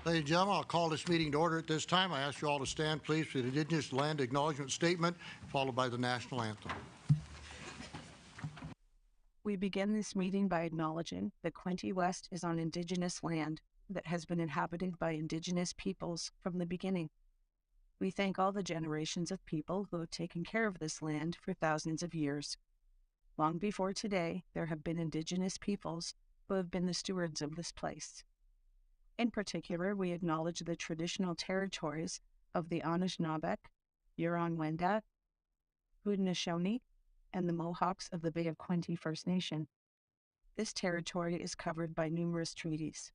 Ladies and gentlemen, I'll call this meeting to order at this time. I ask you all to stand, please, for the Indigenous Land Acknowledgement Statement, followed by the National Anthem. We begin this meeting by acknowledging that Quinte West is on Indigenous land that has been inhabited by Indigenous peoples from the beginning. We thank all the generations of people who have taken care of this land for thousands of years. Long before today, there have been Indigenous peoples who have been the stewards of this place. In particular, we acknowledge the traditional territories of the Anishinaabe, Huron-Wendat, Haudenosaunee, and the Mohawks of the Bay of Quinte First Nation. This territory is covered by numerous treaties.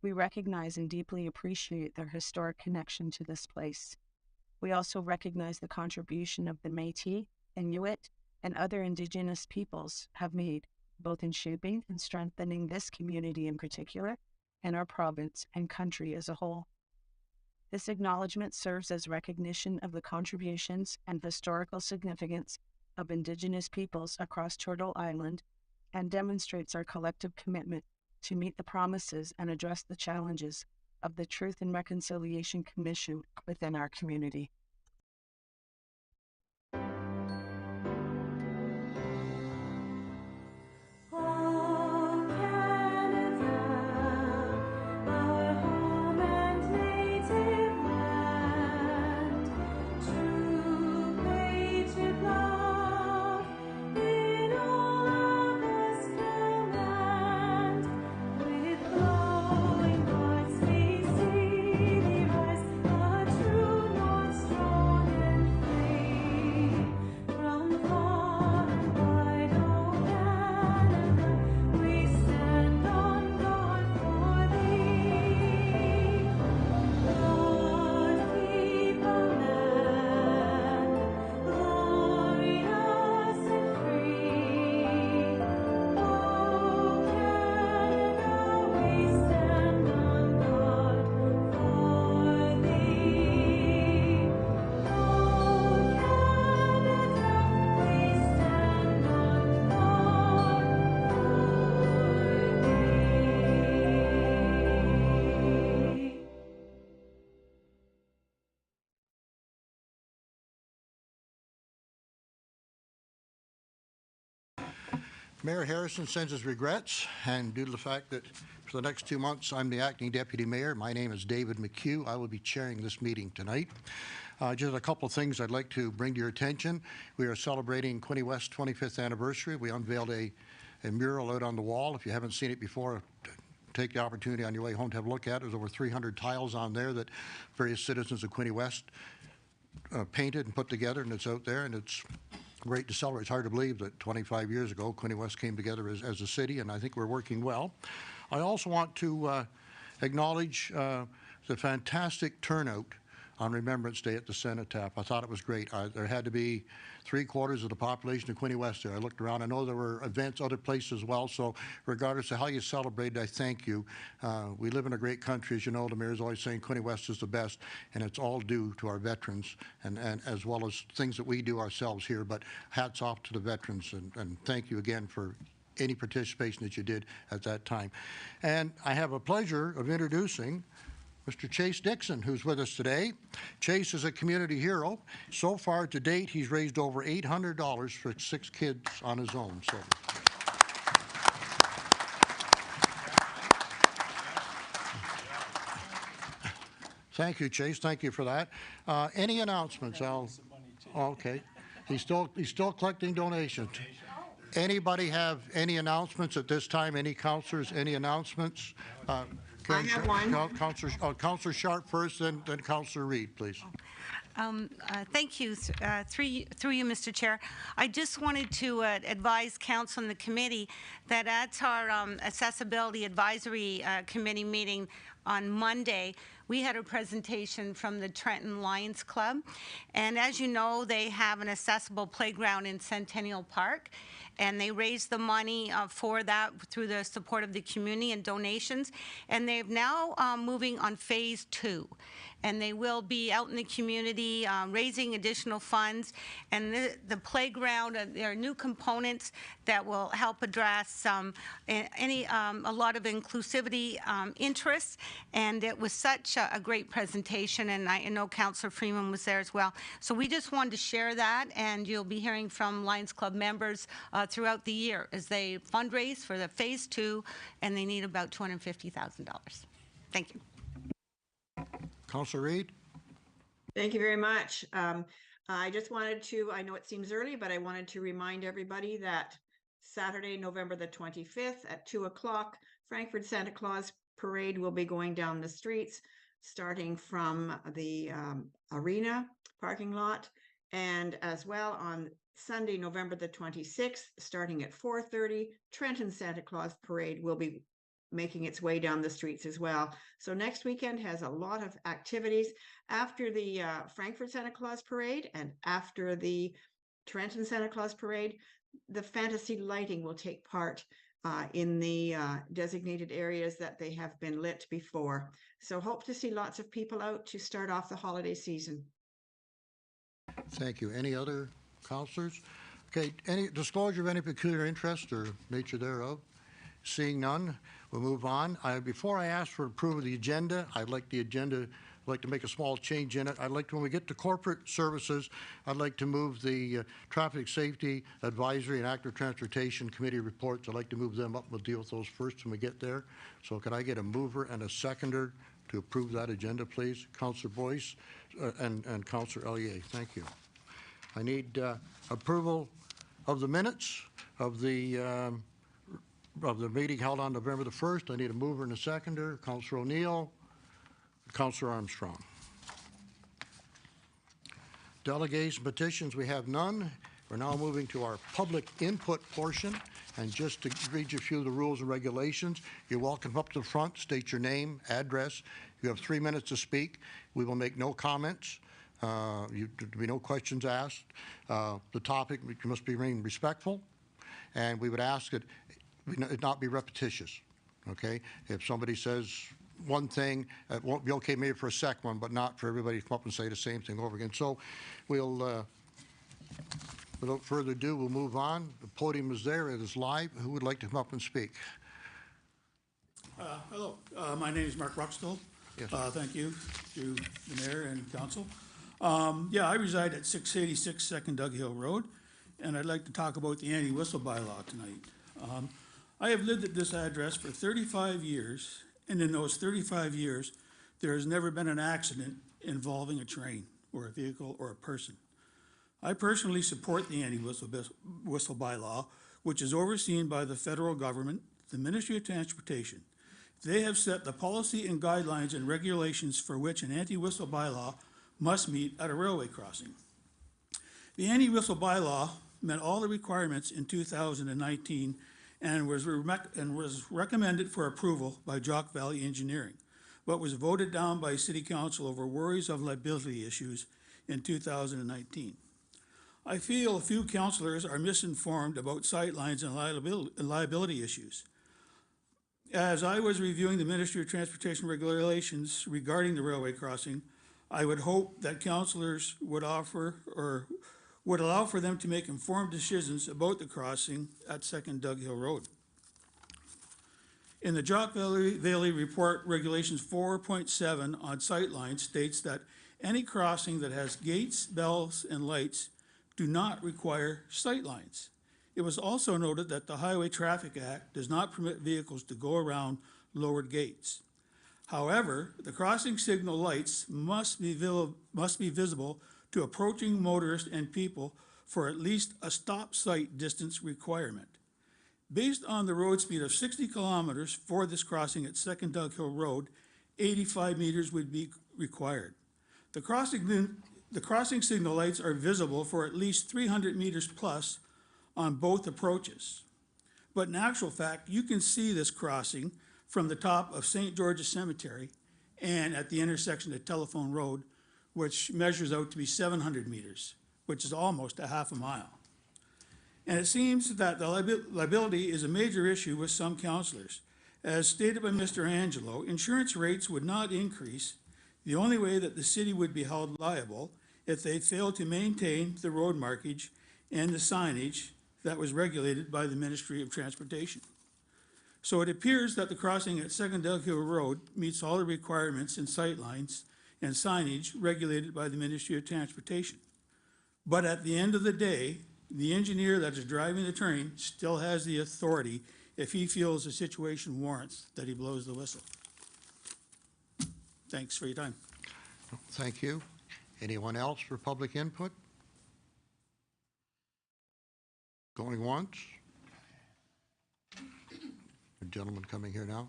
We recognize and deeply appreciate their historic connection to this place. We also recognize the contribution of the Métis, Inuit, and other Indigenous peoples have made, both in shaping and strengthening this community in particular, and our province and country as a whole. This acknowledgement serves as recognition of the contributions and historical significance of Indigenous peoples across Turtle Island and demonstrates our collective commitment to meet the promises and address the challenges of the Truth and Reconciliation Commission within our community. Mayor Harrison sends his regrets, and due to the fact that for the next 2 months I'm the acting deputy mayor, my name is David McHugh. I will be chairing this meeting tonight. Just a couple of things I'd like to bring to your attention. We are celebrating Quinte West's 25th anniversary. We unveiled a mural out on the wall. If you haven't seen it before, take the opportunity on your way home to have a look at it. There's over 300 tiles on there that various citizens of Quinte West painted and put together, and it's out there, and it's great to celebrate. It's hard to believe that 25 years ago, Quinte West came together as a city, and I think we're working well. I also want to acknowledge the fantastic turnout on Remembrance Day at the Cenotaph. I thought it was great. There had to be 3/4 of the population of Quinte West there. I looked around. I know there were events other places as well, so regardless of how you celebrate, I thank you. We live in a great country. As you know, the mayor's always saying Quinte West is the best, and it's all due to our veterans and as well as things that we do ourselves here. But hats off to the veterans, and thank you again for any participation that you did at that time. And I have a pleasure of introducing Mr. Chase Dixon, who's with us today. Chase is a community hero. So far to date, he's raised over $800 for 6 kids on his own. So. Thank you, Chase. Thank you for that. Any announcements, Al? Okay. He's still collecting donations. Anybody have any announcements at this time? Any councilors? Any announcements? Okay, have one. Councillor Sharp first, then Councillor Reid, please. Thank you. Through you, Mr. Chair. I just wanted to advise Council and the committee that at our Accessibility Advisory Committee meeting on Monday, we had a presentation from the Trenton Lions Club. And as you know, they have an accessible playground in Centennial Park. And they raised the money for that through the support of the community and donations. And they're now moving on phase 2. And they will be out in the community raising additional funds. And the playground, there are new components that will help address a lot of inclusivity interests. And it was such a great presentation, and I know Councillor Freeman was there as well. So we just wanted to share that, and you'll be hearing from Lions Club members throughout the year as they fundraise for the phase 2, and they need about $250,000. Thank you. Councillor Reid? Thank you very much. I just wanted to, I know it seems early, but I wanted to remind everybody that Saturday, November the 25th at 2 o'clock, Frankfurt Santa Claus Parade will be going down the streets, starting from the arena parking lot, and as well on Sunday, November the 26th, starting at 4:30, Trenton Santa Claus Parade will be making its way down the streets as well. So next weekend has a lot of activities. After the Frankfurt Santa Claus Parade and after the Trenton Santa Claus Parade, the fantasy lighting will take part in the designated areas that they have been lit before. So hope to see lots of people out to start off the holiday season. Thank you. Any other councillors? Okay, any disclosure of any peculiar interest or nature thereof? Seeing none, we'll move on. Before I ask for approval of the agenda, I'd like to make a small change in it. I'd like to, when we get to corporate services, I'd like to move the Traffic Safety Advisory and Active Transportation Committee reports. I'd like to move them up. We'll deal with those first when we get there. So could I get a mover and a seconder to approve that agenda, please? Councillor Boyce and Councillor Ellier. Thank you. I need approval of the minutes of the meeting held on November the 1st. I need a mover and a seconder. Councillor O'Neill, Councillor Armstrong. Delegates and petitions, we have none. We're now moving to our public input portion. And just to read you a few of the rules and regulations, you're welcome up to the front, state your name, address. You have 3 minutes to speak. We will make no comments. There'll be no questions asked. The topic, you must be remaining respectful. And we would ask that it not be repetitious, okay? If somebody says one thing, it won't be okay maybe for a second one, but not for everybody to come up and say the same thing over again. So we'll, without further ado, we'll move on. The podium is there, it is live. Who would like to come up and speak? Hello, my name is Mark Ruxtell. Yes. Thank you to the mayor and council. Yeah, I reside at 686 Second Dug Hill Road, and I'd like to talk about the anti-whistle bylaw tonight. I have lived at this address for 35 years, and in those 35 years, there has never been an accident involving a train or a vehicle or a person. I personally support the anti-whistle bylaw, which is overseen by the federal government, the Ministry of Transportation. They have set the policy and guidelines and regulations for which an anti-whistle bylaw must meet at a railway crossing. The anti-whistle bylaw met all the requirements in 2019 and was recommended for approval by Jock Valley Engineering, but was voted down by City Council over worries of liability issues in 2019. I feel a few councillors are misinformed about sightlines and liability issues. As I was reviewing the Ministry of Transportation regulations regarding the railway crossing, I would hope that councillors would allow for them to make informed decisions about the crossing at Second Dug Hill Road. In the Jock Valley Report, Regulations 4.7 on sightlines states that any crossing that has gates, bells, and lights do not require sightlines. It was also noted that the Highway Traffic Act does not permit vehicles to go around lowered gates. However, the crossing signal lights must be visible to approaching motorists and people for at least a stop sight distance requirement. Based on the road speed of 60 kilometers for this crossing at 2nd Dug Hill Road, 85 meters would be required. The crossing signal lights are visible for at least 300 meters plus on both approaches. But in actual fact, you can see this crossing from the top of St. George's Cemetery and at the intersection of Telephone Road, which measures out to be 700 meters, which is almost a half a mile. And it seems that the liability is a major issue with some councillors. As stated by Mr. Angelo, insurance rates would not increase. The only way that the city would be held liable if they failed to maintain the road markage and the signage that was regulated by the Ministry of Transportation. So it appears that the crossing at 2nd Dug Hill Road meets all the requirements and sightlines and signage regulated by the Ministry of Transportation. But at the end of the day, the engineer that is driving the train still has the authority if he feels the situation warrants that he blows the whistle. Thanks for your time. Thank you. Anyone else for public input? Going once? A gentleman coming here now.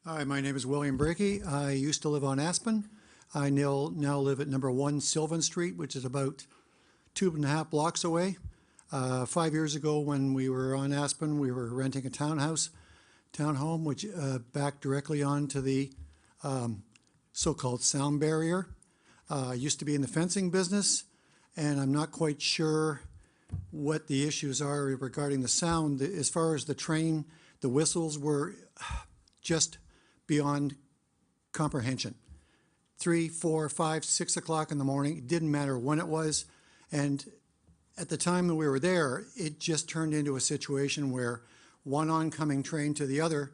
Hi, my name is William Breakey. I used to live on Aspen. I now live at number 1 Sylvan Street, which is about 2.5 blocks away. 5 years ago when we were on Aspen, we were renting a townhome, which backed directly onto the so-called sound barrier. I used to be in the fencing business, and I'm not quite sure what the issues are regarding the sound. As far as the train, the whistles were just beyond comprehension. 3, 4, 5, 6 o'clock in the morning, it didn't matter when it was. And at the time that we were there, it just turned into a situation where one oncoming train to the other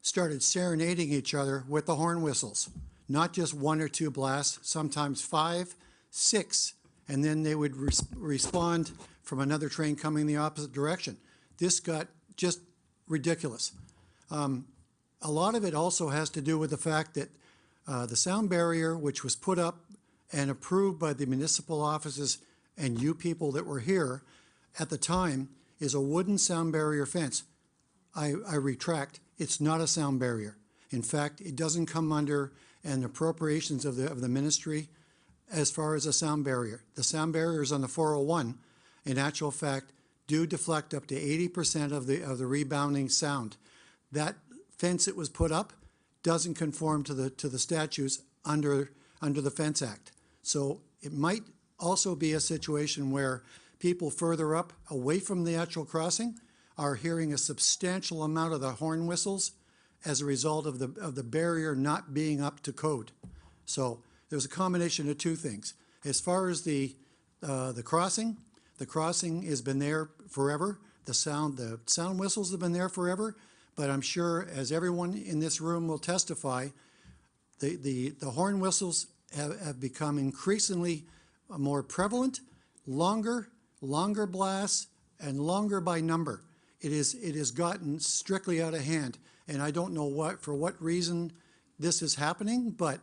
started serenading each other with the horn whistles. Not just 1 or 2 blasts, sometimes 5, 6, and then they would respond from another train coming the opposite direction. This got just ridiculous. A lot of it also has to do with the fact that the sound barrier, which was put up and approved by the municipal offices and you people that were here at the time, is a wooden sound barrier fence. I retract, it's not a sound barrier. In fact, it doesn't come under an appropriations of the ministry as far as a sound barrier. The sound barriers on the 401, in actual fact, do deflect up to 80% of the rebounding sound. That fence that was put up doesn't conform to the statutes under the Fence Act. So it might also be a situation where people further up, away from the actual crossing, are hearing a substantial amount of the horn whistles as a result of the barrier not being up to code. So there's a combination of 2 things. As far as the crossing has been there forever. The sound whistles have been there forever. But I'm sure, as everyone in this room will testify, the horn whistles have become increasingly more prevalent, longer blasts, and longer by number. It has gotten strictly out of hand, and I don't know for what reason this is happening, but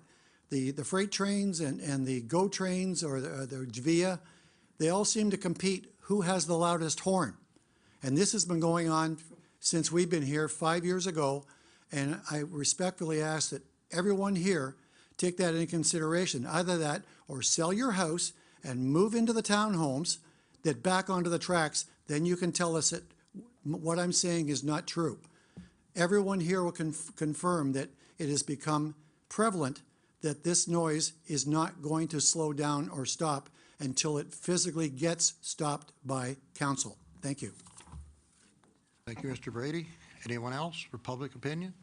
the freight trains and the GO trains or the JVIA, they all seem to compete who has the loudest horn. And this has been going on since we've been here 5 years ago, and I respectfully ask that everyone here take that into consideration. Either that or sell your house and move into the townhomes that back onto the tracks, then you can tell us that what I'm saying is not true. Everyone here will confirm that it has become prevalent that this noise is not going to slow down or stop until it physically gets stopped by council. Thank you. Thank you, Mr. Brady. Anyone else for public opinion?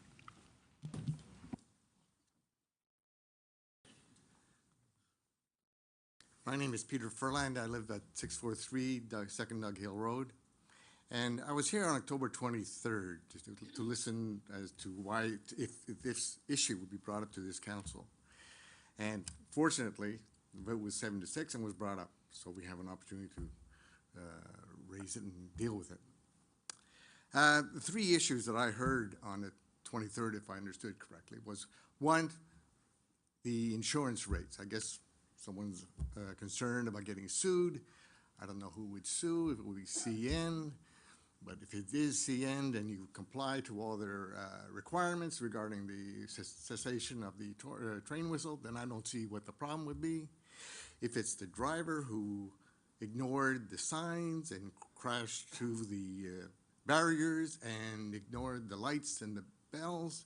My name is Peter Furland. I live at 643 2nd Dug Hill Road. And I was here on October 23rd to listen as to why, if this issue would be brought up to this council. And fortunately, the vote was 7-6 and was brought up. So we have an opportunity to raise it and deal with it. The 3 issues that I heard on the 23rd, if I understood correctly, was 1, the insurance rates. I guess someone's concerned about getting sued. I don't know who would sue, if it would be CN, but if it is CN, then you comply to all their requirements regarding the cessation of the train whistle, then I don't see what the problem would be. If it's the driver who ignored the signs and crashed through the barriers and ignored the lights and the bells,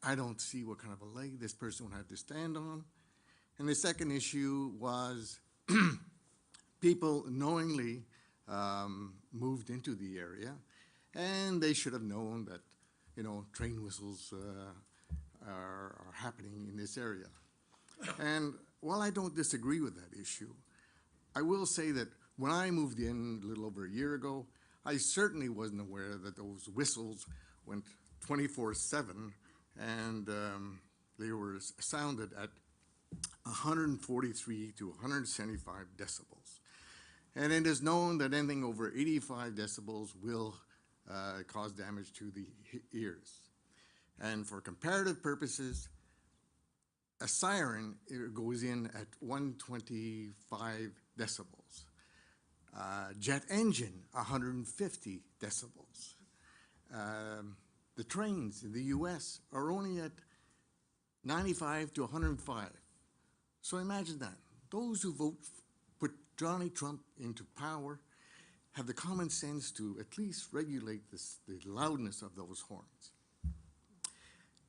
I don't see what kind of a leg this person would have to stand on. And the second issue was people knowingly moved into the area, and they should have known that, you know, train whistles are happening in this area. And while I don't disagree with that issue, I will say that when I moved in a little over a year ago, I certainly wasn't aware that those whistles went 24/7, and they were sounded at 143 to 175 decibels. And it is known that anything over 85 decibels will cause damage to the ears. And for comparative purposes, a siren goes in at 125 decibels. Jet engine, 150 decibels. The trains in the US are only at 95 to 105. So imagine that. Those who put Johnny Trump into power have the common sense to at least regulate the loudness of those horns.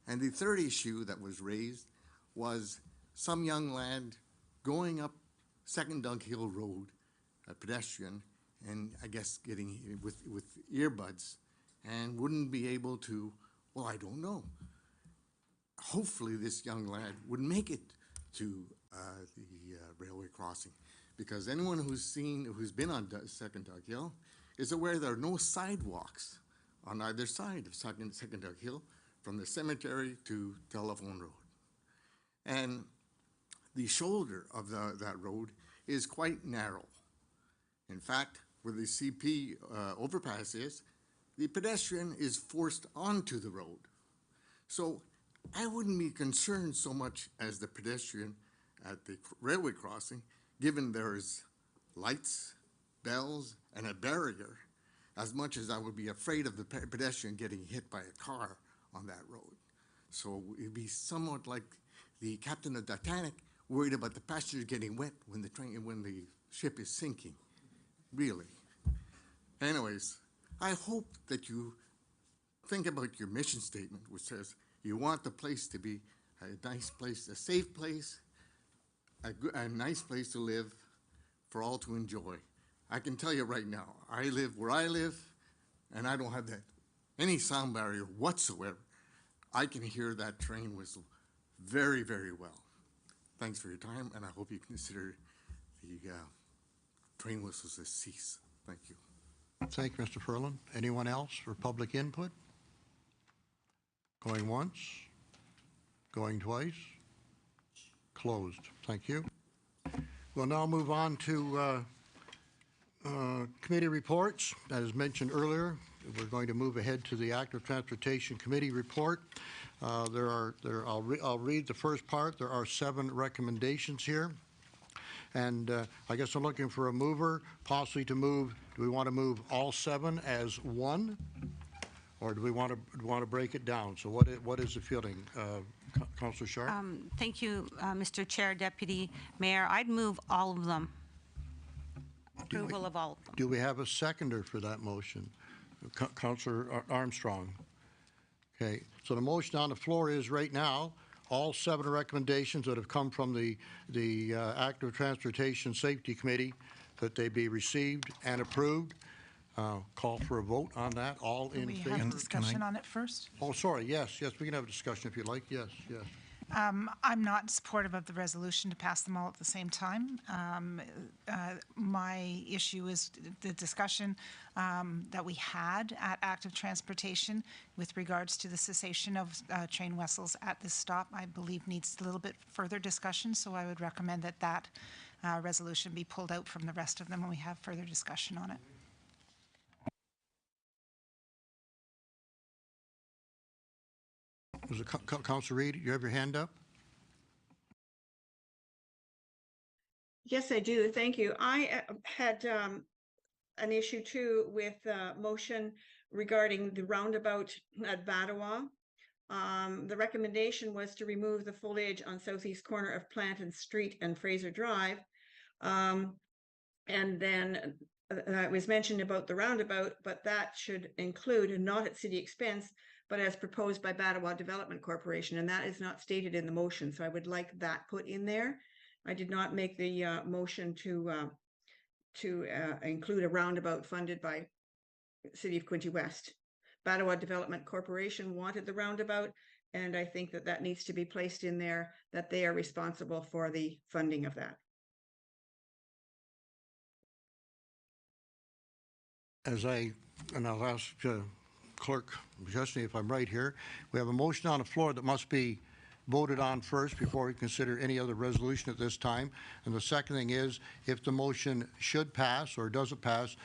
And the third issue that was raised was some young lad going up Second Doug Hill Road, a pedestrian, and I guess getting with earbuds, and wouldn't be able to, well, I don't know. Hopefully this young lad would make it to the railway crossing, because anyone who's been on Second Doug Hill is aware there are no sidewalks on either side of Second Doug Hill from the cemetery to Telephone Road. And the shoulder of that road is quite narrow. In fact, where the CP overpass is, the pedestrian is forced onto the road. So I wouldn't be concerned so much as the pedestrian at the railway crossing, given there's lights, bells, and a barrier, as much as I would be afraid of the pedestrian getting hit by a car on that road. So it'd be somewhat like the captain of the Titanic worried about the passengers getting wet when the ship is sinking. Really. Anyways, I hope that you think about your mission statement, which says you want the place to be a nice place, a safe place, a nice place to live for all to enjoy. I can tell you right now, I live where I live, and I don't have any sound barrier whatsoever. I can hear that train whistle very, very well. Thanks for your time, and I hope you consider the train whistles to cease. Thank you. Thank you, Mr. Furlan. Anyone else for public input? Going once? Going twice? Closed. Thank you. We'll now move on to committee reports. As mentioned earlier, we're going to move ahead to the Active Transportation Committee report. I'll read the first part. There are 7 recommendations here. And I guess I'm looking for a mover, possibly to move. Do we want to move all 7 as one, or do we want to break it down? So what is the feeling, Councillor Sharp? Thank you, Mr. Chair, Deputy Mayor. I'd move all of them. Approval of all of them. Do we have a seconder for that motion? Councillor Armstrong. Okay, so the motion on the floor is right now, all 7 recommendations that have come from the Active Transportation Safety Committee, that they be received and approved. Call for a vote on that. All in favor? We have discussion on it first. Oh, sorry. Yes, we can have a discussion if you'd like. Yes. I'm not supportive of the resolution to pass them all at the same time. My issue is the discussion that we had at Active Transportation with regards to the cessation of train whistles at this stop, I believe needs a little bit further discussion, so I would recommend that resolution be pulled out from the rest of them when we have further discussion on it. Was it Councillor Reid? You have your hand up? Yes, I do. Thank you. I had an issue too with motion regarding the roundabout at Badawa. The recommendation was to remove the foliage on southeast corner of Plantain Street and Fraser Drive. And then it was mentioned about the roundabout, but that should include, and not at city expense, but as proposed by Badawa Development Corporation, and that is not stated in the motion, so I would like that put in there. I did not make the motion to include a roundabout funded by City of Quinte West. Badawa Development Corporation wanted the roundabout, and I think that that needs to be placed in there, that they are responsible for the funding of that. And I'll ask Clerk Chesney if I'm right here. We have a motion on the floor that must be voted on first before we consider any other resolution at this time. And the second thing is, if the motion should pass or doesn't pass,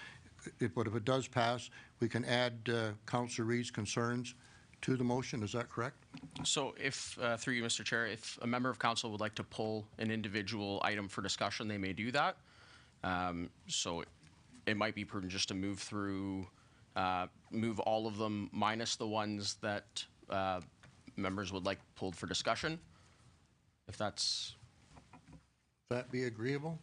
but if it does pass, we can add Councillor Reid's concerns to the motion. Is that correct? So if, through you, Mr. Chair, if a member of council would like to pull an individual item for discussion, they may do that. So it might be prudent just to move through, move all of them minus the ones that members would like pulled for discussion, if that's... That be agreeable?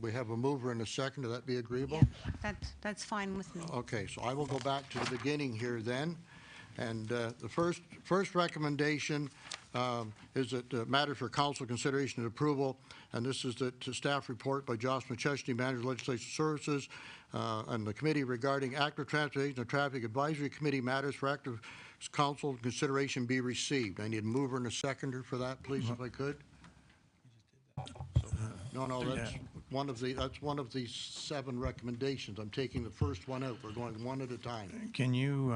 We have a mover and a second. Would that be agreeable? Yeah, that's fine with me. Okay, so I will go back to the beginning here then. And the first recommendation is that matter for council consideration and approval, and this is the staff report by Josh McChesney, Manager of Legislative Services, and the committee regarding active transportation and traffic advisory committee matters for active council consideration be received. I need a mover and a seconder for that, please, if I could. No, that's one of the 7 recommendations. I'm taking the first one out. We're going one at a time. Can you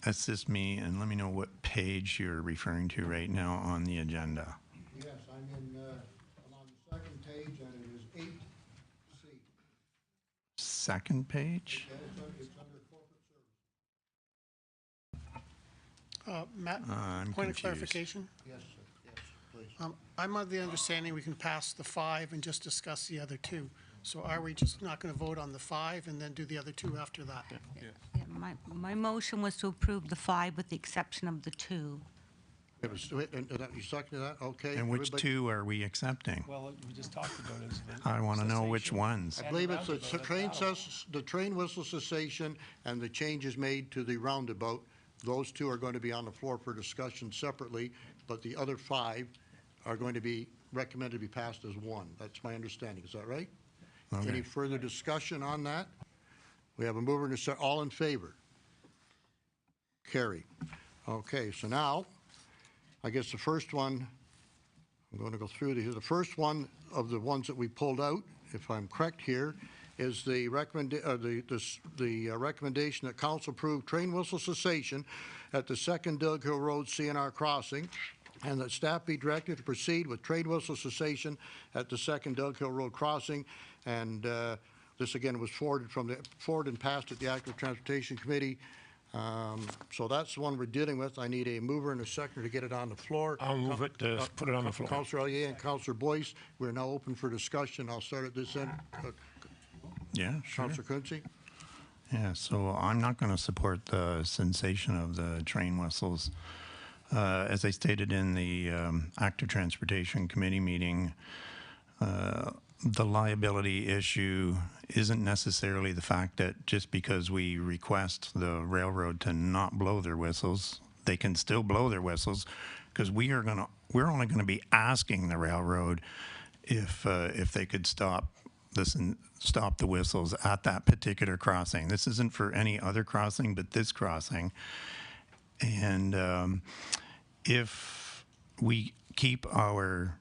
assist me and let me know what page you're referring to right now on the agenda? Yes, I'm on the second page, and it is 8C. Second page? It's under corporate service. Matt, I'm point of confused. clarification. Yes, sir. Yes, please. I'm of the understanding we can pass the 5 and just discuss the other 2. So are we just not going to vote on the 5 and then do the other 2 after that? Yeah, my motion was to approve the 5 with the exception of the 2. It was, and you seconded that? Okay. And which everybody- 2 are we accepting? Well, we just talked about it. I want to know which ones. I believe it's the train whistle cessation and the changes made to the roundabout. Those 2 are going to be on the floor for discussion separately, but the other 5 are going to be recommended to be passed as one. That's my understanding. Is that right? Okay. Any further discussion on that? We have a mover and a second. All in favor? Carried. Okay, so now, I guess the first one, I'm going to go through these. The first one of the ones that we pulled out, if I'm correct here, is the recommendation that council approve train whistle cessation at the 2nd Dug Hill Road CNR crossing, and that staff be directed to proceed with train whistle cessation at the 2nd Dug Hill Road crossing. And this again was forwarded and passed at the Active Transportation Committee. So that's the one we're dealing with. I need a mover and a seconder to get it on the floor. I'll move it to put it on the floor. Councillor Allier and Councillor Boyce, we're now open for discussion. I'll start at this end. Yeah, sure. Councillor Quinte? Yeah, so I'm not going to support the cessation of the train whistles. As I stated in the Active Transportation Committee meeting, the liability issue isn't necessarily the fact that just because we request the railroad to not blow their whistles, they can still blow their whistles, because we're only going to be asking the railroad if they could stop the whistles at that particular crossing. This isn't for any other crossing but this crossing. And if we keep our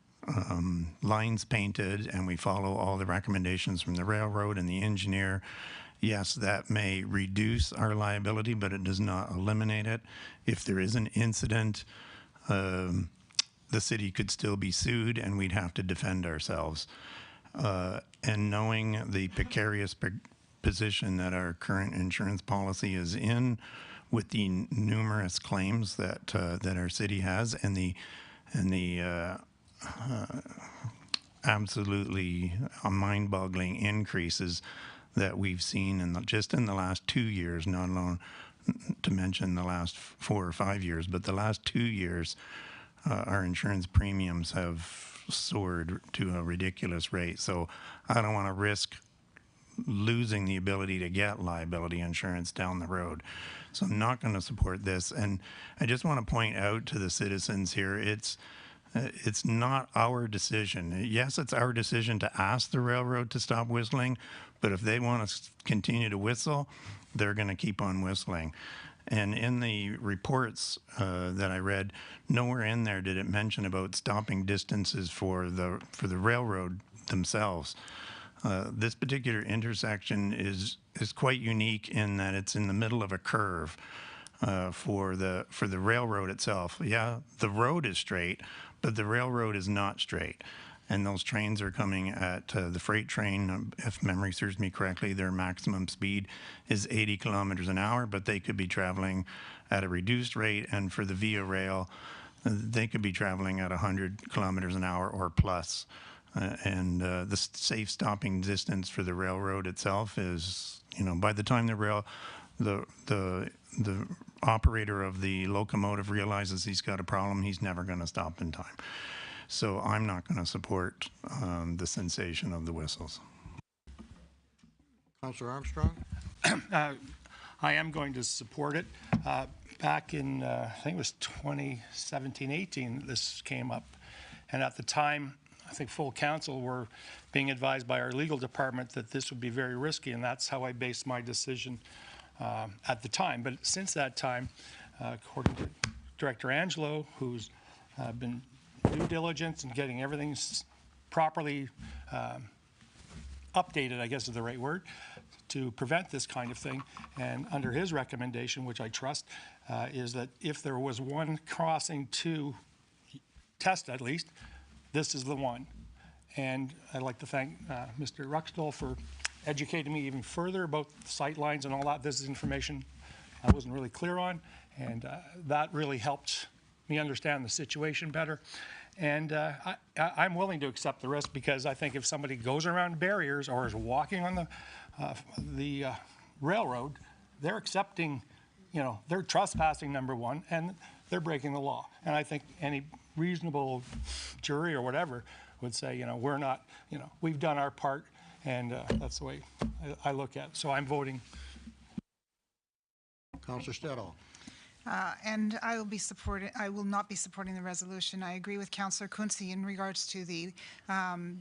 lines painted and we follow all the recommendations from the railroad and the engineer, yes, that may reduce our liability, but it does not eliminate it. If there is an incident, the city could still be sued and we'd have to defend ourselves. And knowing the precarious position that our current insurance policy is in, with the numerous claims that our city has, and the absolutely mind-boggling increases that we've seen just in the last 2 years, not alone to mention the last 4 or 5 years, but the last 2 years, our insurance premiums have soared to a ridiculous rate. So I don't want to risk losing the ability to get liability insurance down the road. So I'm not going to support this. And I just want to point out to the citizens here, it's not our decision. Yes, it's our decision to ask the railroad to stop whistling, but if they want to continue to whistle, they're going to keep on whistling. And in the reports that I read, nowhere in there did it mention about stopping distances for the railroad themselves. This particular intersection is quite unique in that it's in the middle of a curve for the railroad itself. Yeah, the road is straight, but the railroad is not straight. And those trains are coming at the freight train, if memory serves me correctly, their maximum speed is 80 kilometers an hour, but they could be traveling at a reduced rate. And for the Via Rail, they could be traveling at 100 kilometers an hour or plus. The safe stopping distance for the railroad itself is, by the time the operator of the locomotive realizes he's got a problem, he's never going to stop in time. So I'm not going to support the cessation of the whistles. Councillor Armstrong? I am going to support it. Back in, I think it was 2017-18, this came up. And at the time, I think full council were being advised by our legal department that this would be very risky, and that's how I based my decision at the time. But since that time, according to Director Angelo, who's been due diligence and getting everything properly updated, I guess is the right word, to prevent this kind of thing. And under his recommendation, which I trust, is that if there was one crossing to test at least, this is the one. And I'd like to thank Mr. Ruxtall for educating me even further about the sight lines and all that. This is information I wasn't really clear on, and that really helped me understand the situation better. And I'm willing to accept the risk, because I think if somebody goes around barriers or is walking on the railroad, they're accepting, they're trespassing, number one, and they're breaking the law. And I think any reasonable jury or whatever would say, we're not, we've done our part, and that's the way I look at it. So I'm voting. Councillor Stedall? And I will not be supporting the resolution. I agree with Councillor Quinte in regards to the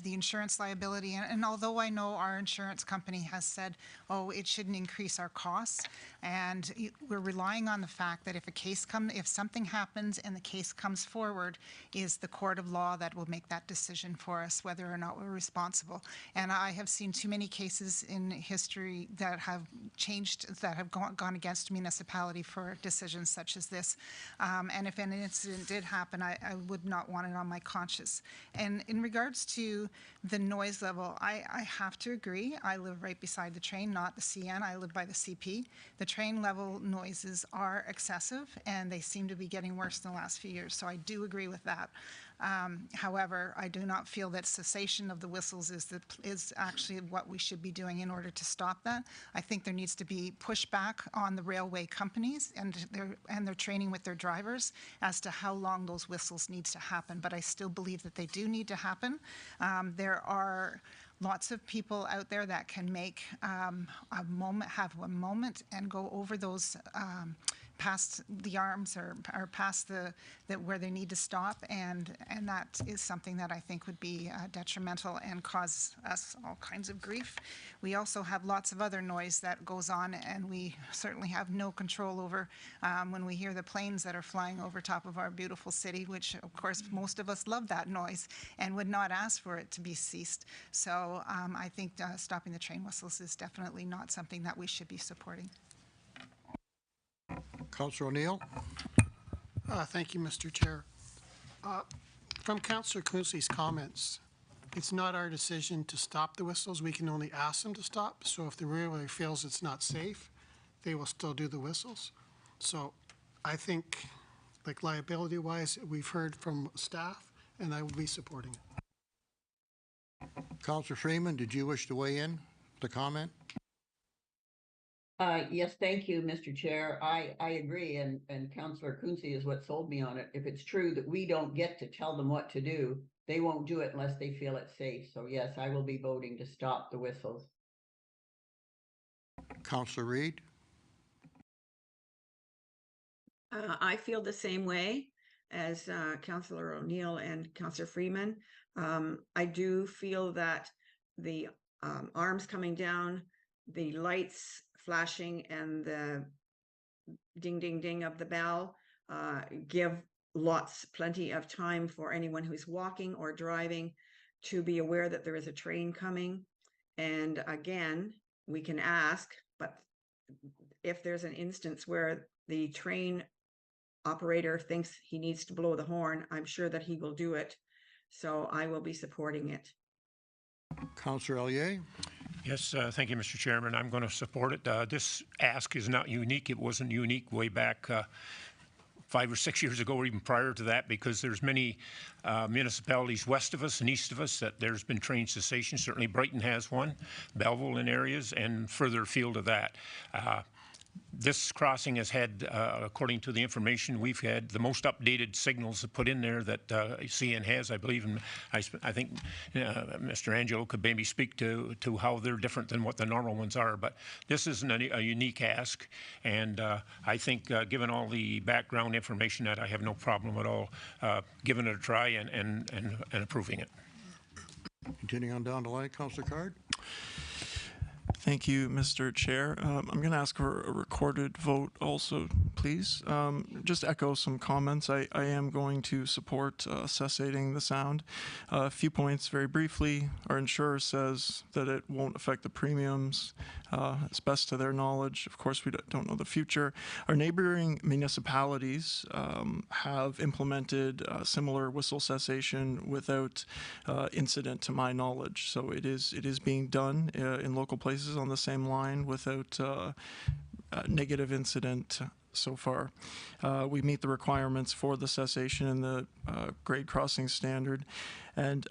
insurance liability. And although I know our insurance company has said, it shouldn't increase our costs, and we're relying on the fact that if something happens and the case comes forward, is the court of law that will make that decision for us, whether or not we're responsible. And I have seen too many cases in history that have changed, that have gone against municipality for decisions such as this. And if an incident did happen, I would not want it on my conscience. And in regards to the noise level, I have to agree. I live right beside the train, not the CN. I live by the CP. The train level noises are excessive, and they seem to be getting worse in the last few years. So I do agree with that. However, I do not feel that cessation of the whistles is actually what we should be doing in order to stop that. I think there needs to be pushback on the railway companies and their training with their drivers as to how long those whistles needs to happen. But I still believe that they do need to happen. There are lots of people out there that can make have a moment and go over those past the arms or past where they need to stop, and that is something that I think would be detrimental and cause us all kinds of grief. We also have lots of other noise that goes on, and we certainly have no control over when we hear the planes that are flying over top of our beautiful city, which of course most of us love that noise and would not ask for it to be ceased. So I think stopping the train whistles is definitely not something that we should be supporting. Councillor O'Neill? Thank you, Mr. Chair. From Councillor Quince's comments, it's not our decision to stop the whistles. We can only ask them to stop. So if the railway feels it's not safe, they will still do the whistles. So I think, like liability-wise, we've heard from staff, and I will be supporting it. Councillor Freeman, did you wish to weigh in with a comment? Yes, thank you, Mr. Chair. I agree, and Councillor Quinte is what sold me on it. If it's true that we don't get to tell them what to do, they won't do it unless they feel it's safe. So yes, I will be voting to stop the whistles. Councillor Reid? I feel the same way as Councillor O'Neill and Councillor Freeman. I do feel that the arms coming down, the lights flashing, and the ding, ding, ding of the bell give plenty of time for anyone who's walking or driving to be aware that there is a train coming. And again, we can ask, but if there's an instance where the train operator thinks he needs to blow the horn, I'm sure that he will do it. So I will be supporting it. Councillor Ellier? Yes, thank you, Mr. Chairman. I'm going to support it. This ask is not unique. It wasn't unique way back 5 or 6 years ago, or even prior to that, because there's many municipalities west of us and east of us that there's been train cessation. Certainly Brighton has one, Belleville in areas, and further afield of that. This crossing has had, according to the information we've had, the most updated signals put in there that CN has, I believe. And I think Mr. Angelo could maybe speak to how they're different than what the normal ones are. But this isn't a unique ask. And I think, given all the background information, that I have no problem at all giving it a try and approving it. Continuing on down the line, Councillor Card? Thank you, Mr. Chair. I'm going to ask for a recorded vote also, please. Just echo some comments. I am going to support cessating the sound. A few points very briefly. Our insurer says that it won't affect the premiums. It's best to their knowledge. Of course, we don't know the future. Our neighboring municipalities have implemented similar whistle cessation without incident, to my knowledge. So it is being done in local places on the same line without negative incident so far. We meet the requirements for the cessation and the grade crossing standard. And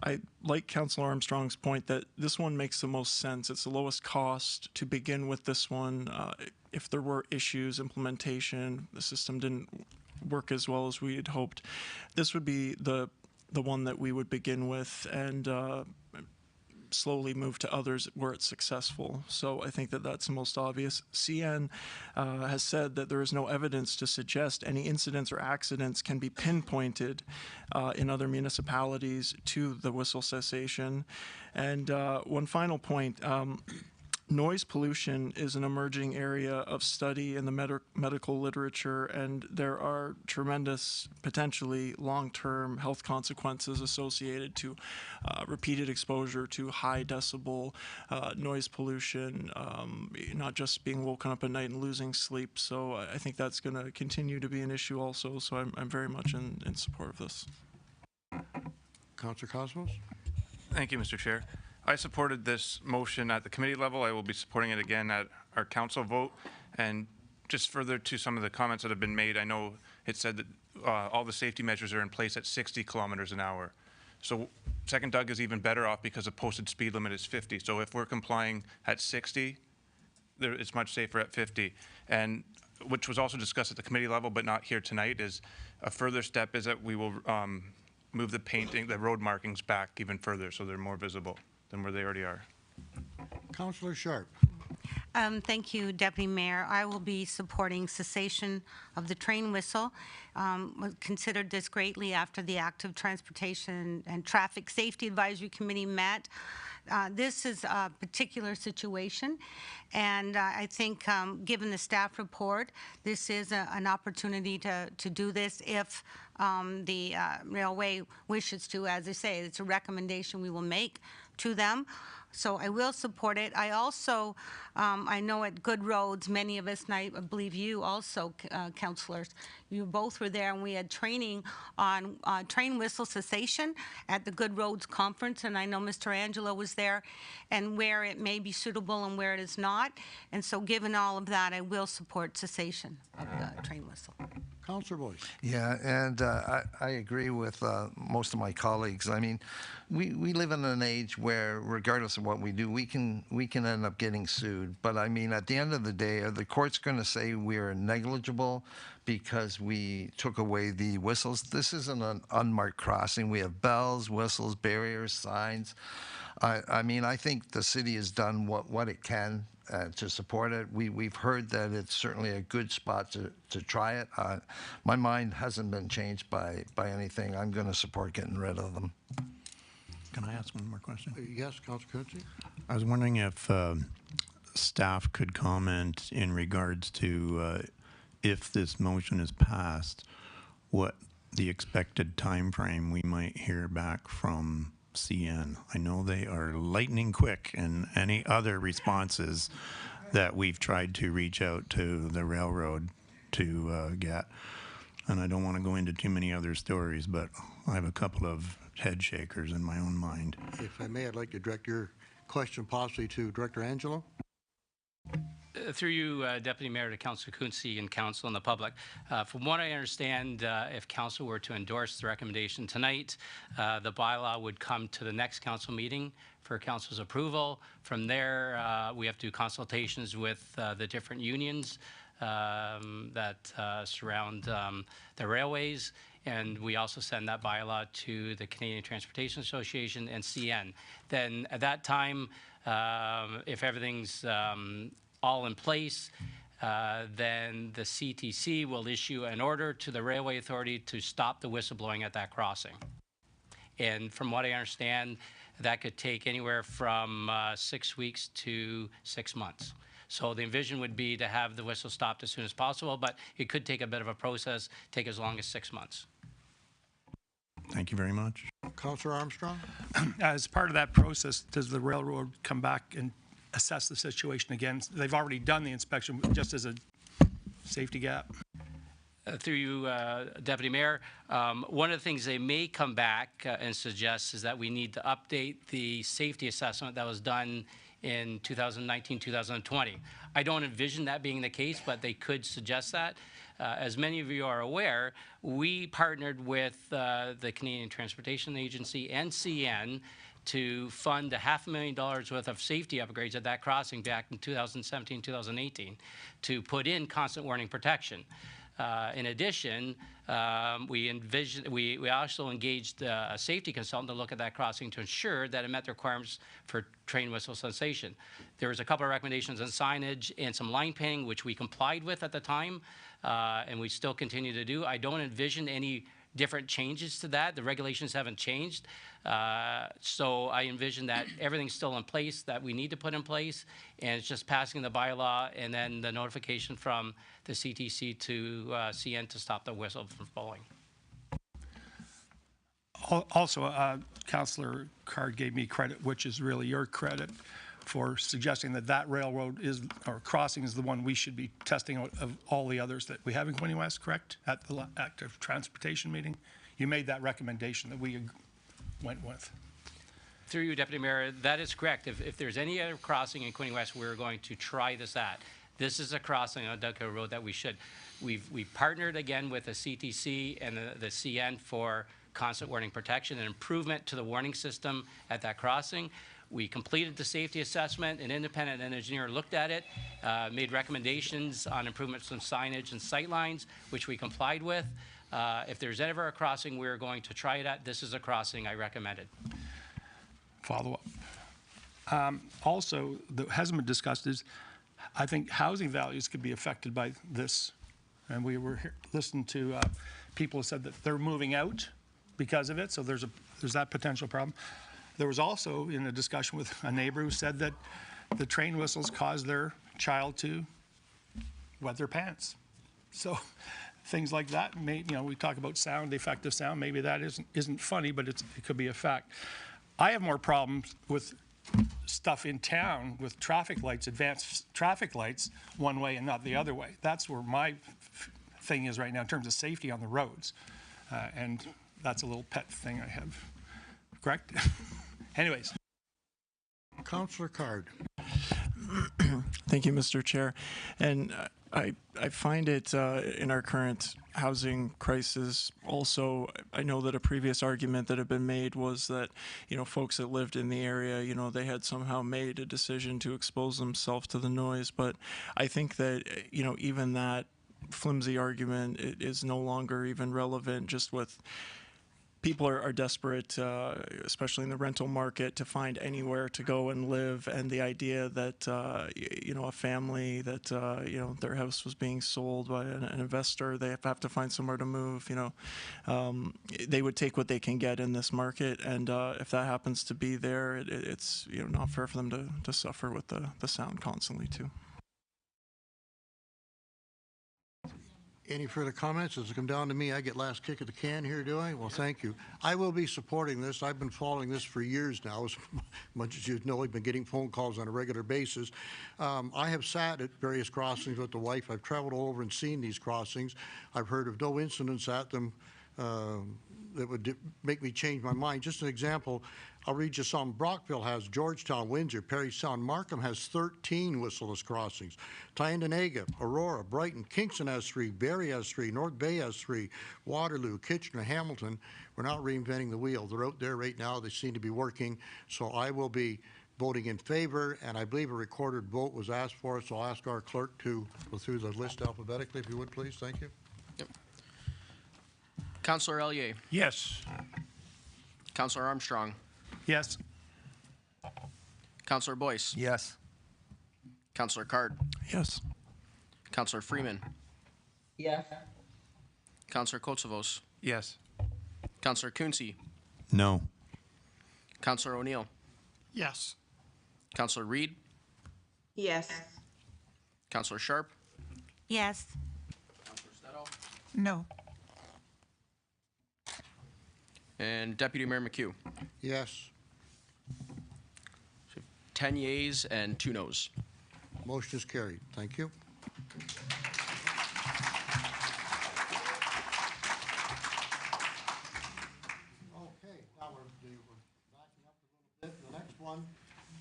I like Councillor Armstrong's point that this one makes the most sense. It's the lowest cost to begin with this one. If there were issues, implementation, the system didn't work as well as we had hoped, this would be the one that we would begin with and slowly move to others where it's successful. So I think that that's the most obvious. CN has said that there is no evidence to suggest any incidents or accidents can be pinpointed in other municipalities to the whistle cessation. And one final point, noise pollution is an emerging area of study in the medical literature, and there are tremendous, potentially long-term health consequences associated to repeated exposure to high decibel noise pollution, not just being woken up at night and losing sleep. So I think that's going to continue to be an issue also, so I'm very much in support of this. Councillor Cosmos? Thank you, Mr. Chair. I supported this motion at the committee level. I will be supporting it again at our council vote. And just further to some of the comments that have been made, I know it said that all the safety measures are in place at 60 kilometers an hour. So Second Doug is even better off because the posted speed limit is 50. So if we're complying at 60, it's much safer at 50. And which was also discussed at the committee level, but not here tonight, is a further step is that we will move the painting, the road markings back even further so they're more visible than where they already are. Councillor Sharp? Thank you, Deputy Mayor. I will be supporting cessation of the train whistle. Considered this greatly after the Active Transportation and Traffic Safety Advisory Committee met. This is a particular situation, and I think given the staff report, this is an opportunity to do this if the railway wishes to. As I say, it's a recommendation we will make to them. So I will support it. I also, I know at Good Roads, many of us, and I believe you also, councillors, you both were there, and we had training on train whistle cessation at the Good Roads Conference, and I know Mr. Angelo was there, and where it may be suitable and where it is not. And so given all of that, I will support cessation of the train whistle. Councillor Boyce? Yeah, and I agree with most of my colleagues. I mean, we live in an age where, regardless of what we do, we can end up getting sued. But I mean, at the end of the day, are the courts going to say we're negligible because we took away the whistles? This isn't an unmarked crossing. We have bells, whistles, barriers, signs. I mean, I think the city has done what it can to support it. We've heard that it's certainly a good spot to try it. My mind hasn't been changed by anything. I'm going to support getting rid of them. Can I ask one more question? Yes, Councilor Quinte? I was wondering if staff could comment in regards to if this motion is passed, what the expected time frame we might hear back from CN. I know they are lightning quick in any other responses that we've tried to reach out to the railroad to get. And I don't want to go into too many other stories, but I have a couple of head shakers in my own mind. If I may, I'd like to direct your question possibly to Director Angelo. Through you, Deputy Mayor, to Councilor Quinte and Council and the public. From what I understand, if Council were to endorse the recommendation tonight, the bylaw would come to the next Council meeting for Council's approval. From there, we have to do consultations with the different unions that surround the railways. And we also send that bylaw to the Canadian Transportation Association and CN. Then at that time, if everything's all in place, then the CTC will issue an order to the Railway Authority to stop the whistleblowing at that crossing. And from what I understand, that could take anywhere from 6 weeks to 6 months. So the envision would be to have the whistle stopped as soon as possible, but it could take a bit of a process, take as long as 6 months. Thank you very much. Councilor Armstrong? As part of that process, does the railroad come back and assess the situation again? They've already done the inspection just as a safety gap. Through you, Deputy Mayor, one of the things they may come back and suggest is that we need to update the safety assessment that was done in 2019, 2020. I don't envision that being the case, but they could suggest that. As many of you are aware, we partnered with the Canadian Transportation Agency and CN to fund $500,000 worth of safety upgrades at that crossing back in 2017, 2018 to put in constant warning protection. In addition, we also engaged a safety consultant to look at that crossing to ensure that it met the requirements for train whistle cessation. There was a couple of recommendations on signage and some line painting, which we complied with at the time, and we still continue to do. I don't envision any different changes to that. The regulations haven't changed. So I envision that everything's still in place that we need to put in place, and it's just passing the bylaw and then the notification from the CTC to CN to stop the whistle from blowing. Also, Councillor Card gave me credit, which is really your credit, for suggesting that that railroad is, or crossing is the one we should be testing out of all the others that we have in Quinte West, correct? At the active transportation meeting? You made that recommendation that we went with. Through you, Deputy Mayor, that is correct. If there's any other crossing in Quinte West, we're going to try this at. This is a crossing on Duck Hill Road that we should. We've partnered again with the CTC and the CN for constant warning protection and improvement to the warning system at that crossing. We completed the safety assessment. An independent engineer looked at it, made recommendations on improvements in signage and sight lines, which we complied with. If there's ever a crossing we're going to try it at, this is a crossing I recommended. Follow up. Also, that hasn't been discussed is, I think housing values could be affected by this. And we were listening to people who said that they're moving out because of it, so there's that potential problem. There was also in a discussion with a neighbor who said that the train whistles cause their child to wet their pants. So things like that, we talk about sound, defective sound, maybe that isn't funny, but it could be a fact. I have more problems with stuff in town with traffic lights, advanced traffic lights, one way and not the other way. That's where my thing is right now in terms of safety on the roads. And that's a little pet thing I have. Correct? Anyways. Councillor Card. Thank you, Mr. Chair. And I find it in our current housing crisis. Also, I know that a previous argument that had been made was that, folks that lived in the area, they had somehow made a decision to expose themselves to the noise. But I think that, even that flimsy argument is no longer even relevant, just with people are desperate, especially in the rental market, to find anywhere to go and live. And the idea that, a family that, their house was being sold by an investor, they have to find somewhere to move, they would take what they can get in this market. And if that happens to be there, it's, not fair for them to suffer with the sound constantly too. Any further comments? Does it come down to me? I get last kick of the can here, do I? Well, thank you. I will be supporting this. I've been following this for years now. As much as you know, I've been getting phone calls on a regular basis. I have sat at various crossings with the wife. I've traveled all over and seen these crossings. I've heard of no incidents at them that would make me change my mind. Just an example, I'll read you some. Brockville has, Georgetown, Windsor, Perry Sound, Markham has 13 whistleless crossings. Tyendinaga, Aurora, Brighton, Kingston has 3, Barrie has 3, North Bay has 3, Waterloo, Kitchener, Hamilton. We're not reinventing the wheel. They're out there right now. They seem to be working. So I will be voting in favor, and I believe a recorded vote was asked for, so I'll ask our clerk to go through the list alphabetically, if you would, please. Thank you. Yep. Councillor Ellier. Yes. Councillor Armstrong. Yes. Councillor Boyce. Yes. Councillor Card. Yes. Councillor Freeman. Yes. Councillor Kotsavos. Yes. Councillor Quinte. No. Councillor O'Neill. Yes. Councillor Reid. Yes. Councillor Sharp. Yes. Councillor Stedall. No. And Deputy Mayor McHugh. Yes. 10 yeas and 2 noes. Motion is carried. Thank you. Okay, now we're backing up a little bit. The next one,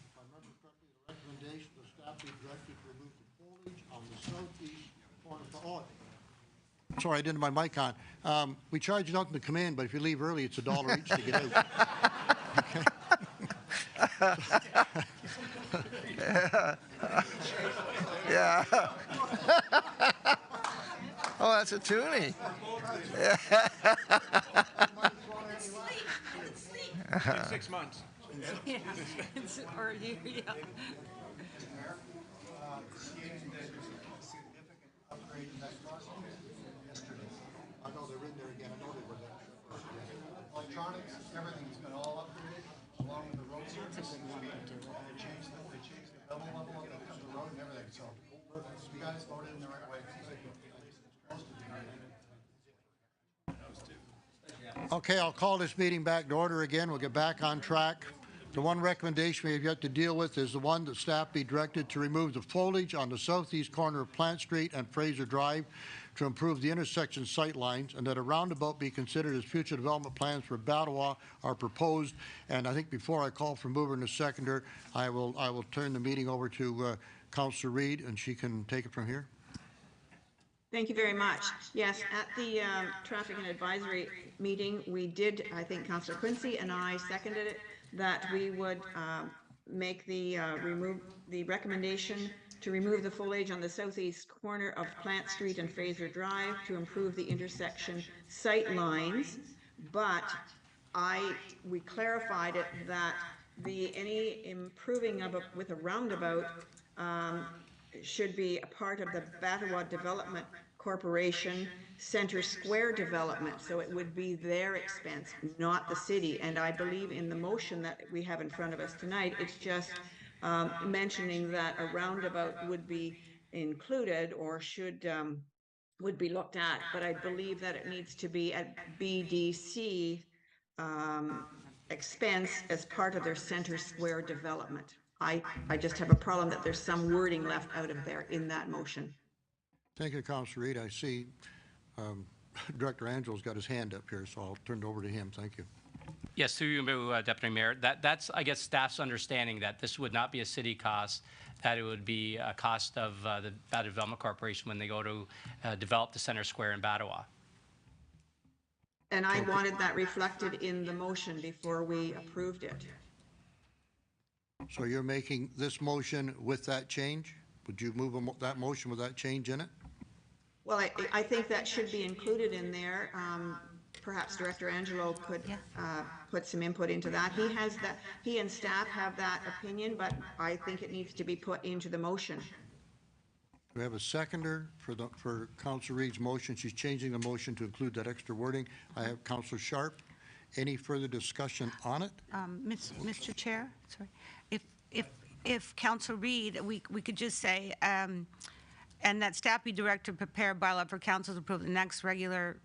if I remember correctly, the recommendation the staff be directed to remove the foliage on the southeast corner of the Sorry, I didn't have my mic on. We charge nothing to come in, but if you leave early, it's $1 each to get out. Yeah. Oh, that's a toonie. Yeah. 6 months. Yeah. Or you, yeah. I know they're in there again. I know they were there. Electronics, everything's been all upgraded, along with the road surface. They changed the level of the road and everything, so you guys voted in the right way. Okay, I'll call this meeting back to order again. We'll get back on track. The one recommendation we have yet to deal with is the one that staff be directed to remove the foliage on the southeast corner of Plant Street and Fraser Drive to improve the intersection sight lines, and that a roundabout be considered as future development plans for Battawa are proposed. And I think before I call for mover and a seconder, I will turn the meeting over to Councillor Reid, and she can take it from here. Thank you very much. Yes, at the Traffic and Advisory meeting, we did, I think Councillor Quinte and I seconded it, that we would make the recommendation to remove the foliage on the southeast corner of Plant Street and Fraser Drive to improve the intersection sight lines. But we clarified it that any improving of with a roundabout should be a part of the Battawa Development Corporation Center Square development, so it would be their expense, not the city. And I believe in the motion that we have in front of us tonight, it's just mentioning that a roundabout would be included or would be looked at, but I believe that it needs to be at BDC expense as part of their Center Square development. I just have a problem that there's some wording left out of there in that motion. Thank you, Councillor Reid. I see Director Angelo's got his hand up here, so I'll turn it over to him. Thank you. Yes, through you, Deputy Mayor. That's, I guess, staff's understanding that this would not be a city cost, that it would be a cost of the Battawa Development Corporation when they go to develop the Center Square in Battawa. And I wanted that reflected in the motion before we approved it. So you're making this motion with that change? Would you move that motion with that change in it? Well, I think that should be included in there. Perhaps Director Angelo could put some input into that. He and staff have that opinion, but I think it needs to be put into the motion. Do we have a seconder for Councillor Reid's motion? She's changing the motion to include that extra wording. I have Councillor Sharp. Any further discussion on it? Mr. Chair, sorry. If Councillor Reid, we could just say, and that staff be directed to prepare bylaw for council to approve the next regular,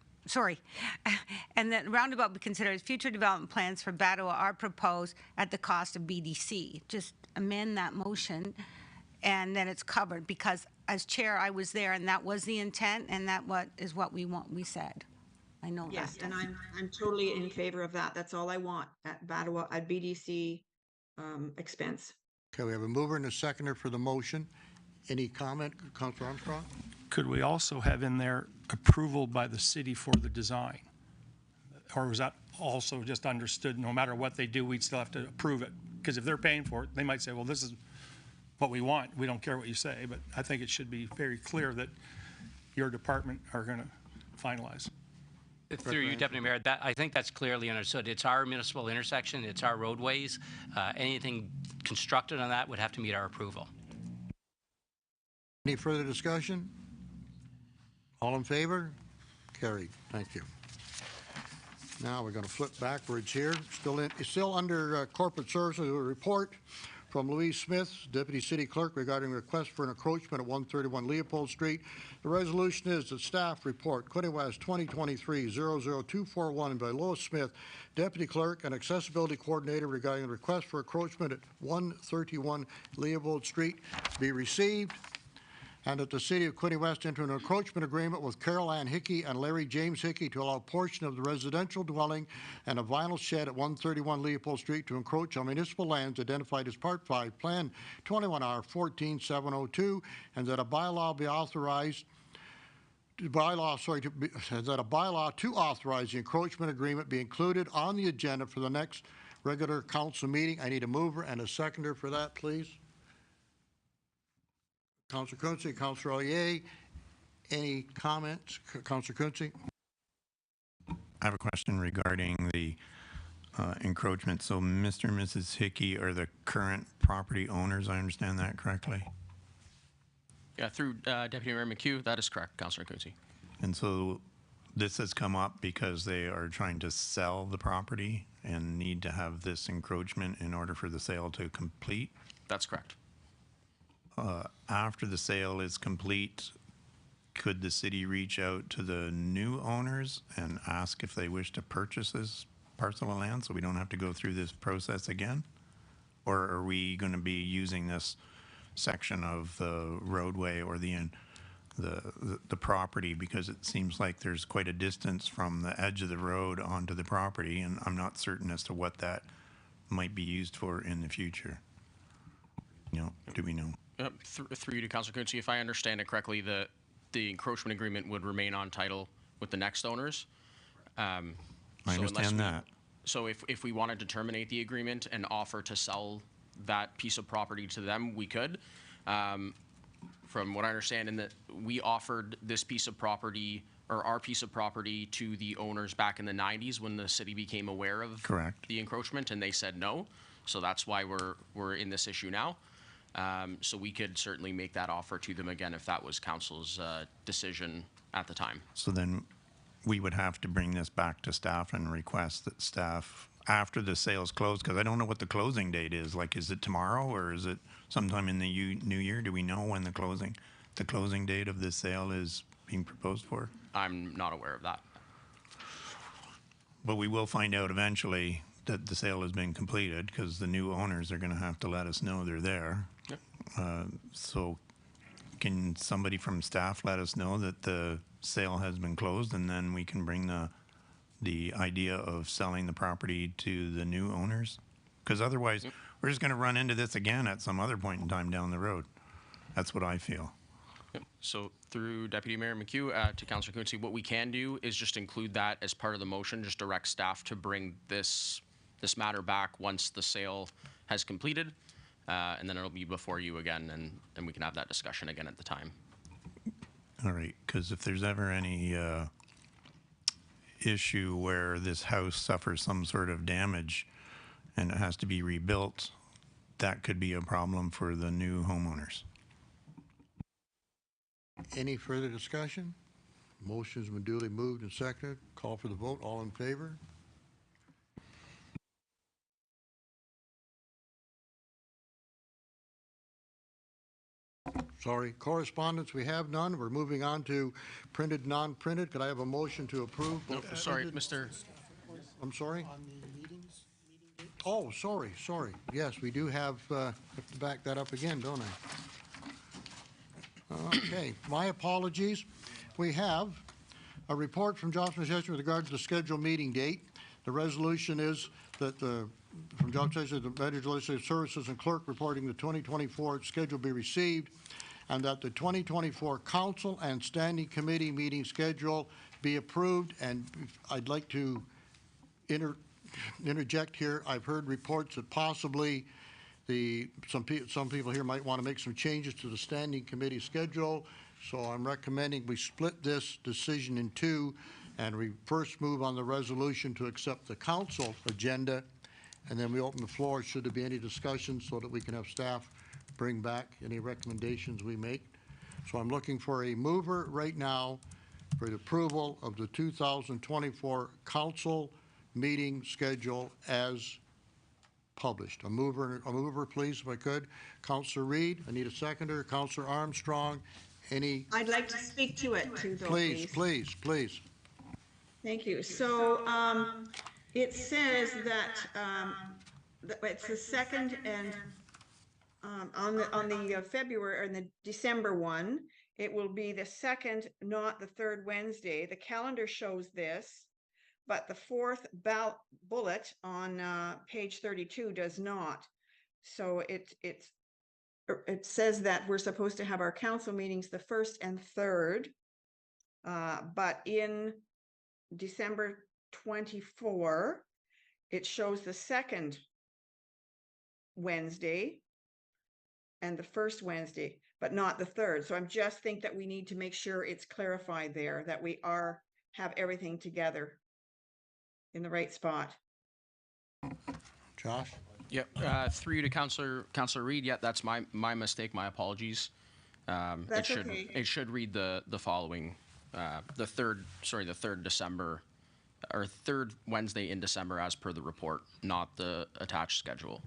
and that roundabout be considered as future development plans for Badawa are proposed at the cost of BDC. Just amend that motion, and then it's covered, because as chair, I was there, and that was the intent, and that is what we said. I know that. Yes, and I'm totally in favor of that. That's all I want at Badawa, at BDC expense. Okay, we have a mover and a seconder for the motion. Any comment, Councillor Armstrong? Could we also have in there approval by the city for the design? Or was that also just understood, no matter what they do, we'd still have to approve it? Because if they're paying for it, they might say, well, this is what we want. We don't care what you say, but I think it should be very clear that your department are going to finalize. Through you, Deputy Mayor, I think that's clearly understood. It's our municipal intersection, it's our roadways. Anything constructed on that would have to meet our approval. Any further discussion? All in favor? Carried. Thank you. Now we're going to flip backwards here. Still under corporate services, a report from Louise Smith, Deputy City Clerk, regarding request for an encroachment at 131 Leopold Street. The resolution is that staff report Quinte West 2023-00241 by Lois Smith, Deputy Clerk and Accessibility Coordinator, regarding the request for encroachment at 131 Leopold Street be received, and that the City of Quinte West enter an encroachment agreement with Carol Ann Hickey and Larry James Hickey to allow a portion of the residential dwelling and a vinyl shed at 131 Leopold Street to encroach on municipal lands identified as Part 5, Plan 21R 14702, and that a bylaw be authorized that a bylaw to authorize the encroachment agreement be included on the agenda for the next regular council meeting. I need a mover and a seconder for that, please. Councillor Quinte, Councillor Ollier, any comments? Councillor Quinte? I have a question regarding the encroachment. So Mr. and Mrs. Hickey are the current property owners, I understand that correctly? Yeah, through Deputy Mayor McHugh, that is correct, Councillor Quinte. And so this has come up because they are trying to sell the property and need to have this encroachment in order for the sale to complete? That's correct. After the sale is complete, could the city reach out to the new owners and ask if they wish to purchase this parcel of land so we don't have to go through this process again? Or are we going to be using this section of the roadway or the property, because it seems like there's quite a distance from the edge of the road onto the property, and I'm not certain as to what that might be used for in the future. Do we know? Through you to Councillor Quinte, if I understand it correctly, the encroachment agreement would remain on title with the next owners. I understand that. So if we wanted to terminate the agreement and offer to sell that piece of property to them, we could. From what I understand, we offered this piece of property, or our piece of property, to the owners back in the 90s when the city became aware of the encroachment, and they said no. So that's why we're in this issue now. So we could certainly make that offer to them again if that was council's decision at the time. So then we would have to bring this back to staff and request that staff, after the sale's closed, because I don't know what the closing date is. Like, is it tomorrow or is it sometime in the new year? Do we know when the closing date of this sale is being proposed for? I'm not aware of that. But we will find out eventually that the sale has been completed, because the new owners are going to have to let us know they're there. Yep. So can somebody from staff let us know that the sale has been closed, and then we can bring the idea of selling the property to the new owners? Because otherwise, we're just going to run into this again at some other point in time down the road. That's what I feel. Yep. So through Deputy Mayor McHugh to Councillor Quinte, what we can do is just include that as part of the motion, just direct staff to bring this matter back once the sale has completed, and then it'll be before you again, and then we can have that discussion again at the time. All right, because if there's ever any issue where this house suffers some sort of damage and it has to be rebuilt, that could be a problem for the new homeowners. Any further discussion? Motion's been duly moved and seconded. Call for the vote. All in favor? Sorry, correspondence, we have none. We're moving on to printed, non-printed. Could I have a motion to approve? No, sorry, Mr. I'm sorry? On the meetings, meeting date? Oh, sorry. Yes, we do have to back that up again, don't I? Okay, my apologies. We have a report from Johnson Session with regard to the scheduled meeting date. The resolution is that from Johnson Session, the Manager of Legislative Services and Clerk reporting the 2024 schedule be received, and that the 2024 Council and Standing Committee meeting schedule be approved. And I'd like to interject here. I've heard reports that possibly some people here might want to make some changes to the Standing Committee schedule. So I'm recommending we split this decision in two, and we first move on the resolution to accept the council agenda, and then we open the floor should there be any discussion so that we can have staff bring back any recommendations we make. So I'm looking for a mover right now for the approval of the 2024 council meeting schedule as published. A mover, please, if I could. Councillor Reid, I need a seconder. Councillor Armstrong, any? I'd like to speak to it too, though, please. Please. Thank you. So it says that it's the second and on the February or the December one, it will be the second, not the third Wednesday. The calendar shows this, but the fourth bullet on page 32 does not. So it says that we're supposed to have our council meetings the first and third, but in December 24, it shows the second Wednesday and the first Wednesday, but not the third. So I just think that we need to make sure it's clarified there, that we have everything together in the right spot. Josh? Yep, through you to Councillor Reid. Yeah, that's my mistake. My apologies. That's okay. It should read the following, the third December, or third Wednesday in December as per the report, not the attached schedule.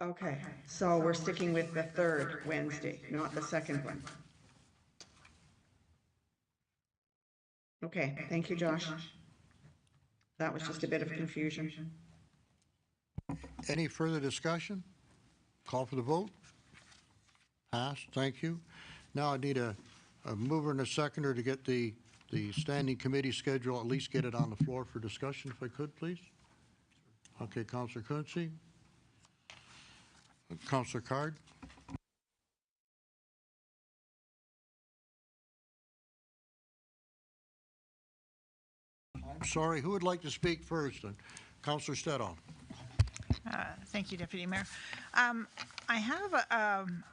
Okay, so we're sticking with the third Wednesday, not the second one. Okay, thank you, Josh. That was just a bit of confusion. Any further discussion? Call for the vote. Passed. Thank you. Now I need a mover and a seconder to get the standing committee schedule, at least get it on the floor for discussion, if I could, please. Okay, Councillor Quinte. Councillor Card. I'm sorry, who would like to speak first? Councillor Stedall. Thank you, Deputy Mayor. I have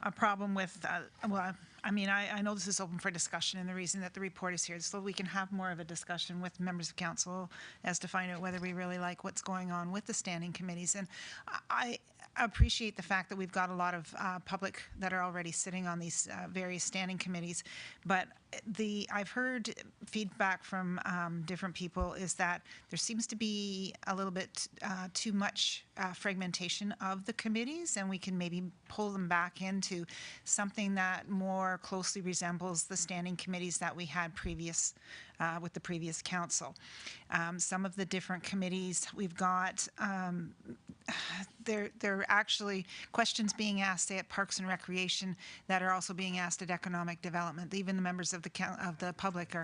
a problem with, I know this is open for discussion, and the reason that the report is here is so we can have more of a discussion with members of council as to find out whether we really like what's going on with the standing committees. And I appreciate the fact that we've got a lot of public that are already sitting on these various standing committees, but I've heard feedback from different people is that there seems to be a little bit too much fragmentation of the committees, and we can maybe pull them back into something that more closely resembles the standing committees that we had with the previous council. Some of the different committees we've got there are actually questions being asked at Parks and Recreation that are also being asked at Economic Development. Even the members of the public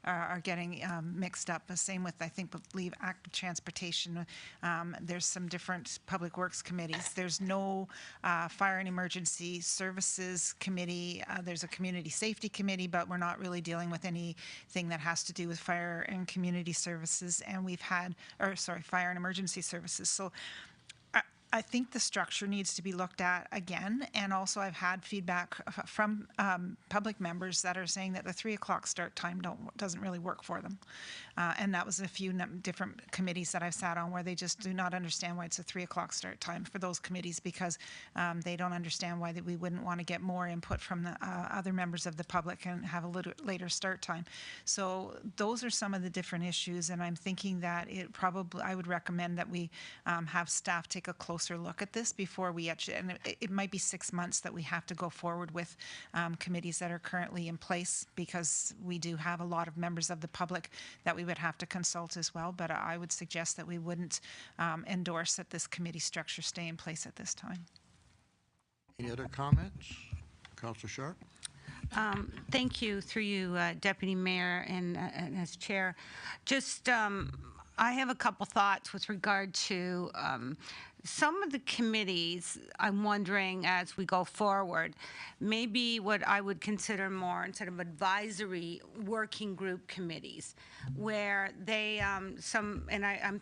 are getting mixed up. The same with, I believe, active transportation. There's some different public works committees. There's no fire and emergency services committee. There's a community safety committee, but we're not really dealing with anything that has to do with fire and community services. And fire and emergency services. So I think the structure needs to be looked at again, and also I've had feedback from public members that are saying that the 3 o'clock start time doesn't really work for them. And that was a few different committees that I've sat on where they just do not understand why it's a 3 o'clock start time for those committees, because they don't understand why we wouldn't want to get more input from the other members of the public and have a little later start time. So those are some of the different issues, and I'm thinking that I would recommend that we have staff take a closer look at this before we actually, and it might be 6 months that we have to go forward with committees that are currently in place, because we do have a lot of members of the public that we would have to consult as well. But I would suggest that we wouldn't endorse that this committee structure stay in place at this time. Any other comments? Councillor Sharp? Thank you, through you, Deputy Mayor and as Chair. Just, I have a couple thoughts with regard to some of the committees. I'm wondering, as we go forward, maybe what I would consider more instead of advisory working group committees, where they, I'm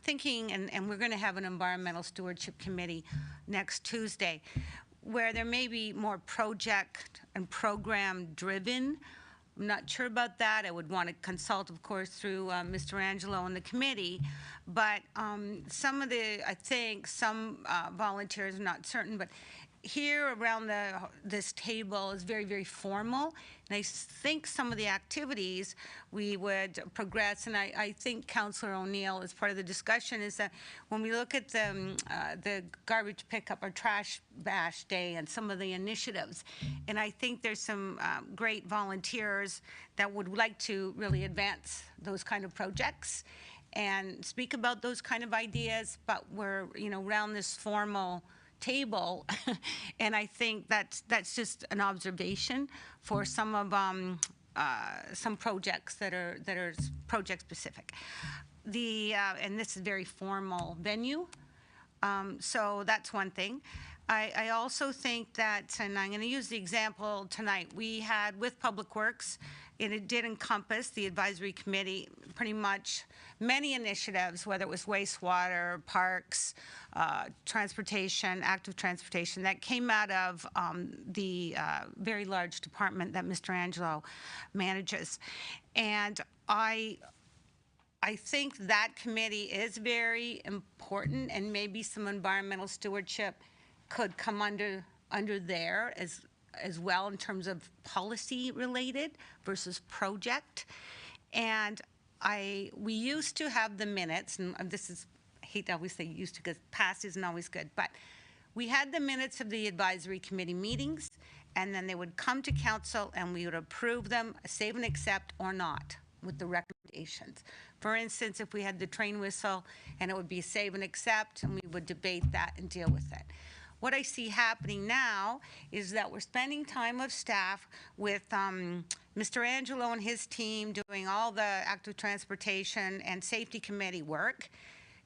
thinking, and we're going to have an environmental stewardship committee next Tuesday, where there may be more project and program driven. I'm not sure about that. I would want to consult, of course, through Mr. Angelo and the committee. But some of the, I think, some volunteers, I'm not certain, but here around this table is very, very formal. And I think some of the activities we would progress, and I think Councillor O'Neill, as part of the discussion, is that when we look at the garbage pickup or trash bash day and some of the initiatives, and I think there's some great volunteers that would like to really advance those kind of projects and speak about those kind of ideas, but we're, around this formal table, and I think that's just an observation for some of some projects that are project specific. And this is very formal venue, so that's one thing. I also think that, and I'm going to use the example tonight, we had with Public Works, and it did encompass the advisory committee, pretty much many initiatives, whether it was wastewater, parks, transportation, active transportation, that came out of the very large department that Mr. Angelo manages. And I think that committee is very important, and maybe some environmental stewardship could come under there as well, in terms of policy related versus project. And we used to have the minutes, and this is, I hate to always say used to, because past isn't always good, but we had the minutes of the advisory committee meetings, and then they would come to council and we would approve them, save and accept or not, with the recommendations. For instance, if we had the train whistle, and it would be save and accept, and we would debate that and deal with it. What I see happening now is that we're spending time of staff with Mr. Angelo and his team doing all the active transportation and safety committee work.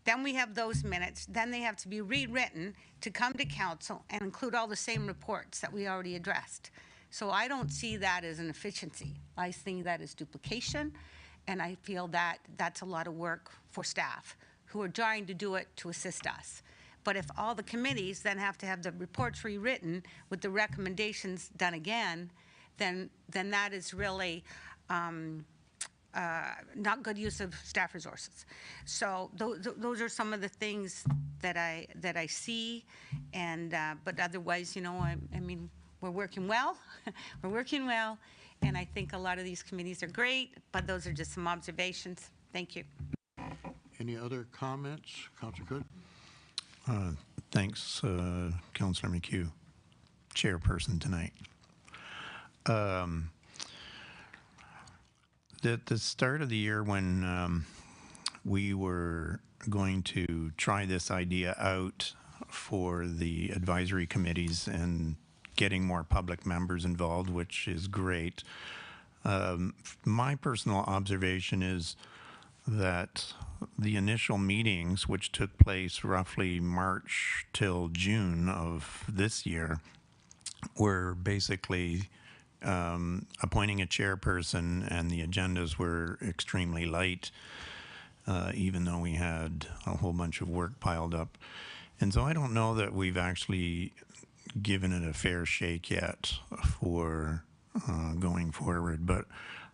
Then we have those minutes. Then they have to be rewritten to come to council and include all the same reports that we already addressed. So I don't see that as an efficiency. I see that as duplication, and I feel that that's a lot of work for staff who are trying to do it to assist us. But if all the committees then have to have the reports rewritten with the recommendations done again, then that is really not good use of staff resources. So those are some of the things that I see, and but otherwise, I mean, we're working well. We're working well, and I think a lot of these committees are great, but those are just some observations. Thank you. Any other comments? Councillor Cook? Thanks, Councillor McHugh, chairperson tonight. At the start of the year, when we were going to try this idea out for the advisory committees and getting more public members involved, which is great. My personal observation is that the initial meetings, which took place roughly March till June of this year, were basically appointing a chairperson, and the agendas were extremely light, even though we had a whole bunch of work piled up. And so I don't know that we've actually given it a fair shake yet for going forward, but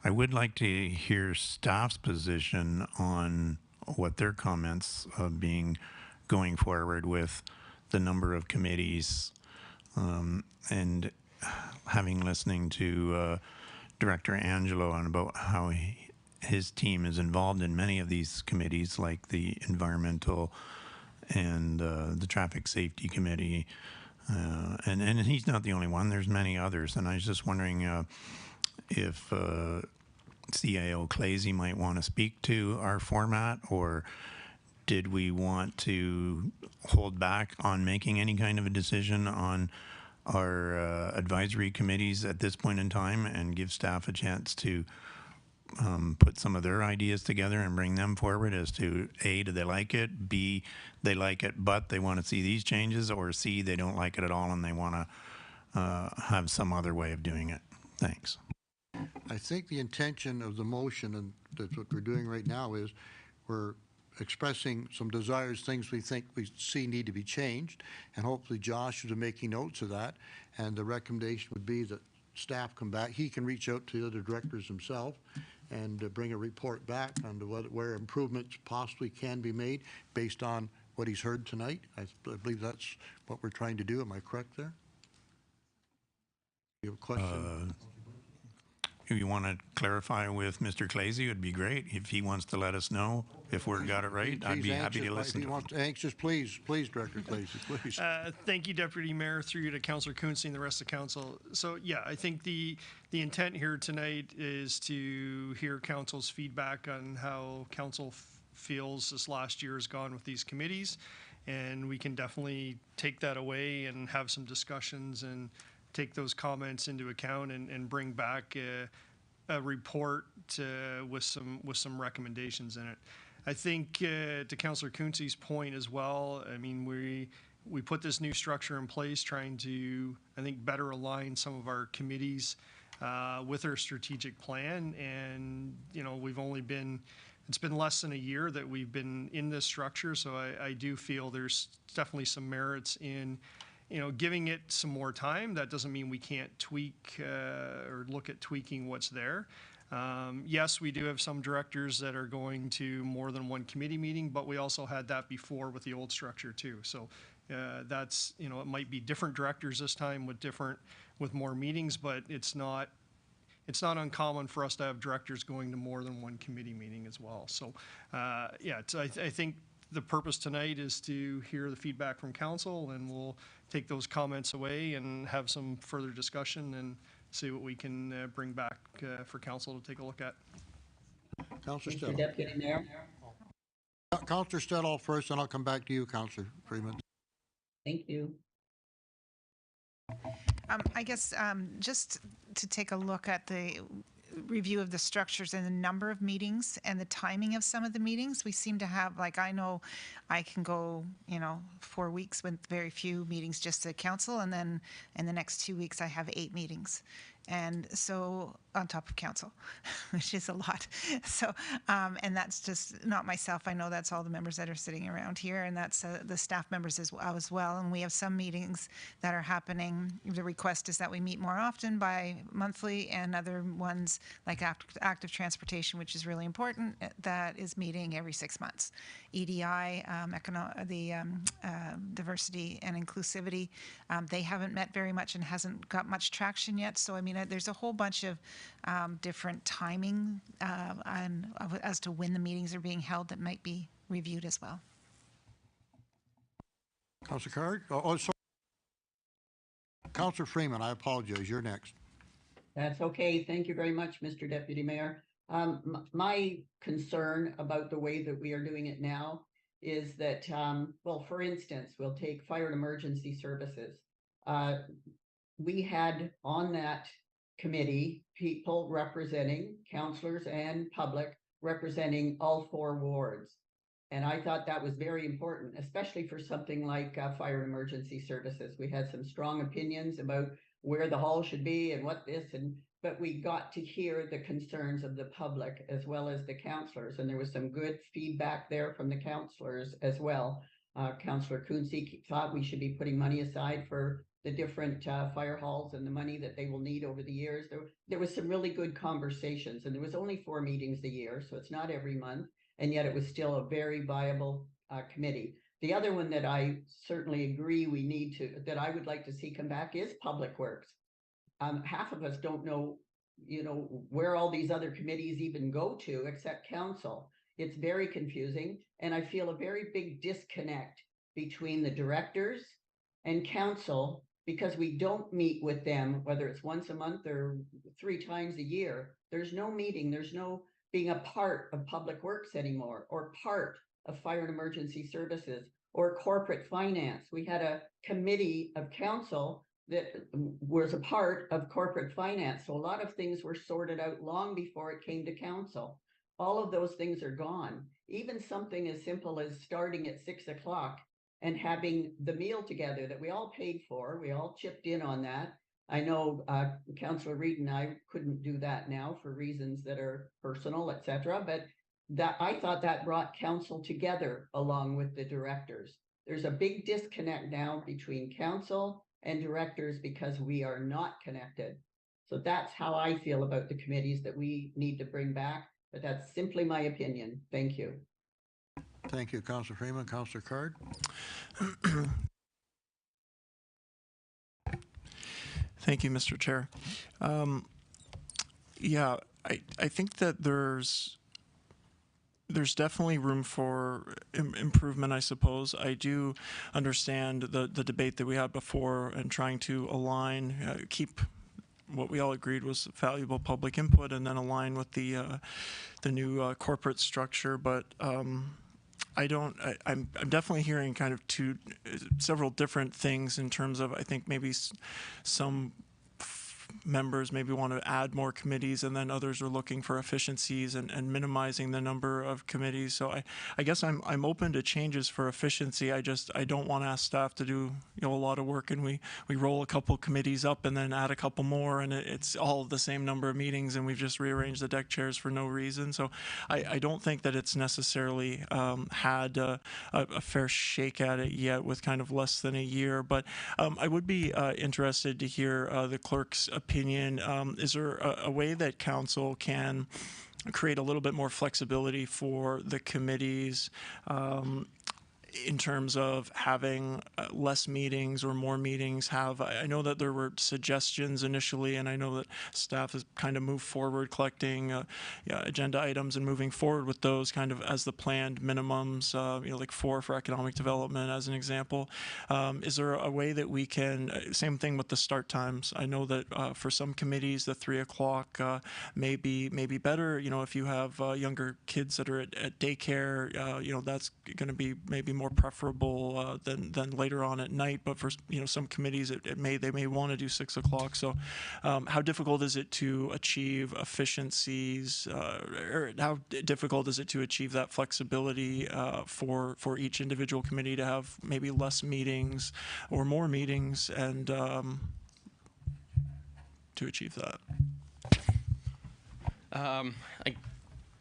I would like to hear staff's position on what their comments being going forward with the number of committees, and having listening to Director Angelo and about how his team is involved in many of these committees, like the environmental and the traffic safety committee, and he's not the only one. There's many others, and I was just wondering if CAO Clazy might want to speak to our format, or did we want to hold back on making any kind of a decision on our advisory committees at this point in time and give staff a chance to put some of their ideas together and bring them forward as to A, do they like it, B, they like it but they want to see these changes, or C, they don't like it at all and they want to have some other way of doing it. Thanks. I think the intention of the motion, and that's what we're doing right now, is we're expressing some desires, things we think we see need to be changed, and hopefully Josh is making notes of that, and the recommendation would be that staff come back. He can reach out to the other directors himself and bring a report back on where improvements possibly can be made based on what he's heard tonight. I believe that's what we're trying to do. Am I correct there? You have a question? If you want to clarify with Mr. Clazy, it would be great. If he wants to let us know if we got it right, I'd be happy to listen to him. Anxious, please, Director Clazy, please. Thank you, Deputy Mayor, through you to Councillor Quinte and the rest of council. So yeah, I think the intent here tonight is to hear council's feedback on how council feels this last year has gone with these committees, and we can definitely take that away and have some discussions and take those comments into account and bring back a report with some recommendations in it. I think to Councillor Quinte's point as well, I mean, we put this new structure in place trying to, I think, better align some of our committees with our strategic plan. And, you know, it's been less than a year that we've been in this structure. So I do feel there's definitely some merits in, you know, giving it some more time. That doesn't mean we can't tweak or look at tweaking what's there. Yes, we do have some directors that are going to more than one committee meeting, but we also had that before with the old structure too. So that's, you know, it might be different directors this time with more meetings, but it's not uncommon for us to have directors going to more than one committee meeting as well. So yeah, I think the purpose tonight is to hear the feedback from council, and we'll take those comments away and have some further discussion and see what we can bring back for council to take a look at. Councillor Mr. Stedall. Deputy Mayor. Councillor Stedall first, and I'll come back to you, Councillor Freeman. Thank you. I guess just to take a look at the review of the structures and the number of meetings and the timing of some of the meetings, we seem to have, like, I know I can go, you know, 4 weeks with very few meetings just to council, and then in the next 2 weeks I have 8 meetings. And so on top of council, which is a lot. So, and that's just not myself. I know that's all the members that are sitting around here, and that's the staff members as well. And we have some meetings that are happening. The request is that we meet more often by monthly, and other ones like active transportation, which is really important, that is meeting every 6 months. EDI, diversity and inclusivity, they haven't met very much and hasn't got much traction yet. So, I mean, there's a whole bunch of different timing as to when the meetings are being held that might be reviewed as well. Councillor Card? Oh, sorry. Councillor Freeman, I apologize. You're next. That's okay. Thank you very much, Mr. Deputy Mayor. My concern about the way that we are doing it now is that, well, for instance, we'll take fire and emergency services. We had on that committee people representing, councillors and public representing all 4 wards. And I thought that was very important, especially for something like fire and emergency services. We had some strong opinions about where the hall should be and what this, but we got to hear the concerns of the public as well as the councillors. And there was some good feedback there from the councillors as well. Councillor Quinte thought we should be putting money aside for the different fire halls and the money that they will need over the years. There was some really good conversations, and there was only 4 meetings a year, so it's not every month, and yet it was still a very viable committee. The other one that I certainly agree we need to, that I would like to see come back, is Public Works. Half of us don't know, where all these other committees even go to except council. It's very confusing, and I feel a very big disconnect between the directors and council, because we don't meet with them, whether it's once a month or 3 times a year. There's no meeting, there's no being a part of Public Works anymore, or part of fire and emergency services, or corporate finance. We had a committee of council that was a part of corporate finance. So a lot of things were sorted out long before it came to council. All of those things are gone. Even something as simple as starting at 6 o'clock and having the meal together that we all paid for. We all chipped in on that. I know Councillor Reid and I couldn't do that now for reasons that are personal, etc. But that, I thought that brought council together along with the directors. There's a big disconnect now between council and directors because we are not connected. So that's how I feel about the committees that we need to bring back. But that's simply my opinion. Thank you. Thank you, Councillor Freeman. Councillor Card. Thank you, Mr. Chair. Yeah, I think that there's definitely room for improvement, I suppose. I do understand the debate that we had before and trying to align, keep what we all agreed was valuable public input, and then align with the new corporate structure. But I'm definitely hearing kind of several different things in terms of, I think maybe some members maybe want to add more committees, and then others are looking for efficiencies and minimizing the number of committees. So I guess I'm open to changes for efficiency. I don't want to ask staff to do a lot of work, and we roll a couple committees up and then add a couple more, and it's all the same number of meetings, and we've just rearranged the deck chairs for no reason. So I don't think that it's necessarily had a fair shake at it yet with kind of less than a year. But I would be interested to hear the clerk's opinion. Is there a way that council can create a little bit more flexibility for the committees in terms of having less meetings or more meetings? I know that there were suggestions initially, and I know that staff has kind of moved forward collecting agenda items and moving forward with those kind of as the planned minimums, like 4 for economic development as an example. Is there a way that we can, same thing with the start times. I know that for some committees, the 3 o'clock may be better. If you have younger kids that are at daycare, that's going to be maybe more preferable than later on at night. But for some committees, they may want to do 6 o'clock. So how difficult is it to achieve efficiencies, or how difficult is it to achieve that flexibility for each individual committee to have maybe less meetings or more meetings, and to achieve that?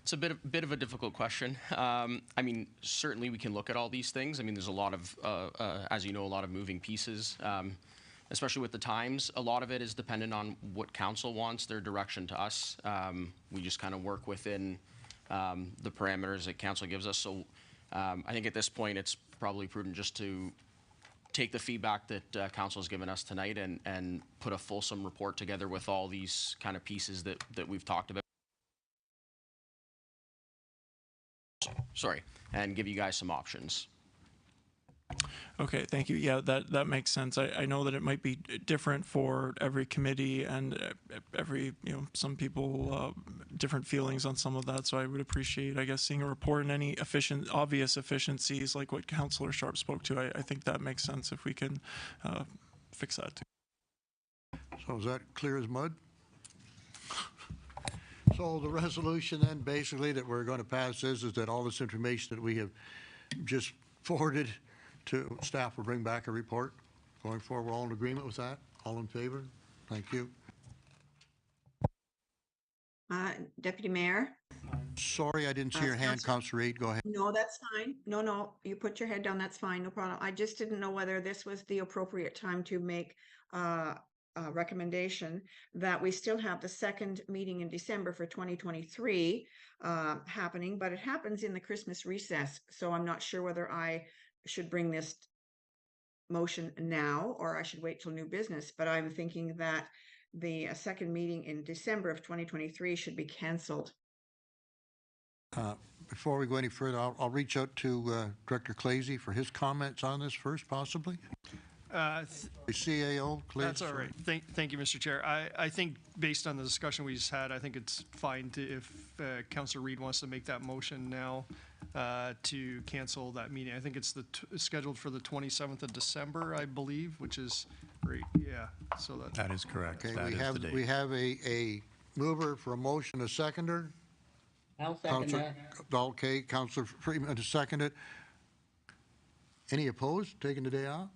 It's a bit of a difficult question. I mean, certainly we can look at all these things. I mean, there's a lot of, as you know, a lot of moving pieces, especially with the times. A lot of it is dependent on what council wants, their direction to us. We just kind of work within the parameters that council gives us. So I think at this point, it's probably prudent just to take the feedback that council has given us tonight and put a fulsome report together with all these kind of pieces that we've talked about. And give you guys some options. Okay, thank you. Yeah, that makes sense. I know that it might be different for every committee and every, some people, different feelings on some of that. So I would appreciate, I guess, seeing a report and any obvious efficiencies like what Councillor Sharp spoke to. I think that makes sense if we can fix that too. So is that clear as mud? So the resolution then basically that we're going to pass is that all this information that we have just forwarded to staff will bring back a report going forward. We're all in agreement with that? All in favor? Thank you. Deputy Mayor? Sorry, I didn't see your hand, Councillor Reid. Go ahead. No, that's fine. No, you put your head down. That's fine. No problem. I just didn't know whether this was the appropriate time to make a recommendation that we still have the second meeting in December for 2023 happening, but it happens in the Christmas recess. So I'm not sure whether I should bring this motion now or I should wait till new business, but I'm thinking that the second meeting in December of 2023 should be canceled. Before we go any further, I'll reach out to Director Clazy for his comments on this first, possibly. The CAO, Clazy. That's all right. Thank you, Mr. Chair. I think based on the discussion we just had, I think it's fine if Councillor Reid wants to make that motion now to cancel that meeting. I think it's scheduled for the 27th of December, I believe, which is great. Yeah. So that is correct. Okay, that is the date. We have a mover for a motion, a seconder. I'll second that. Okay, Councillor Freeman to second it. Any opposed? Taking the day off?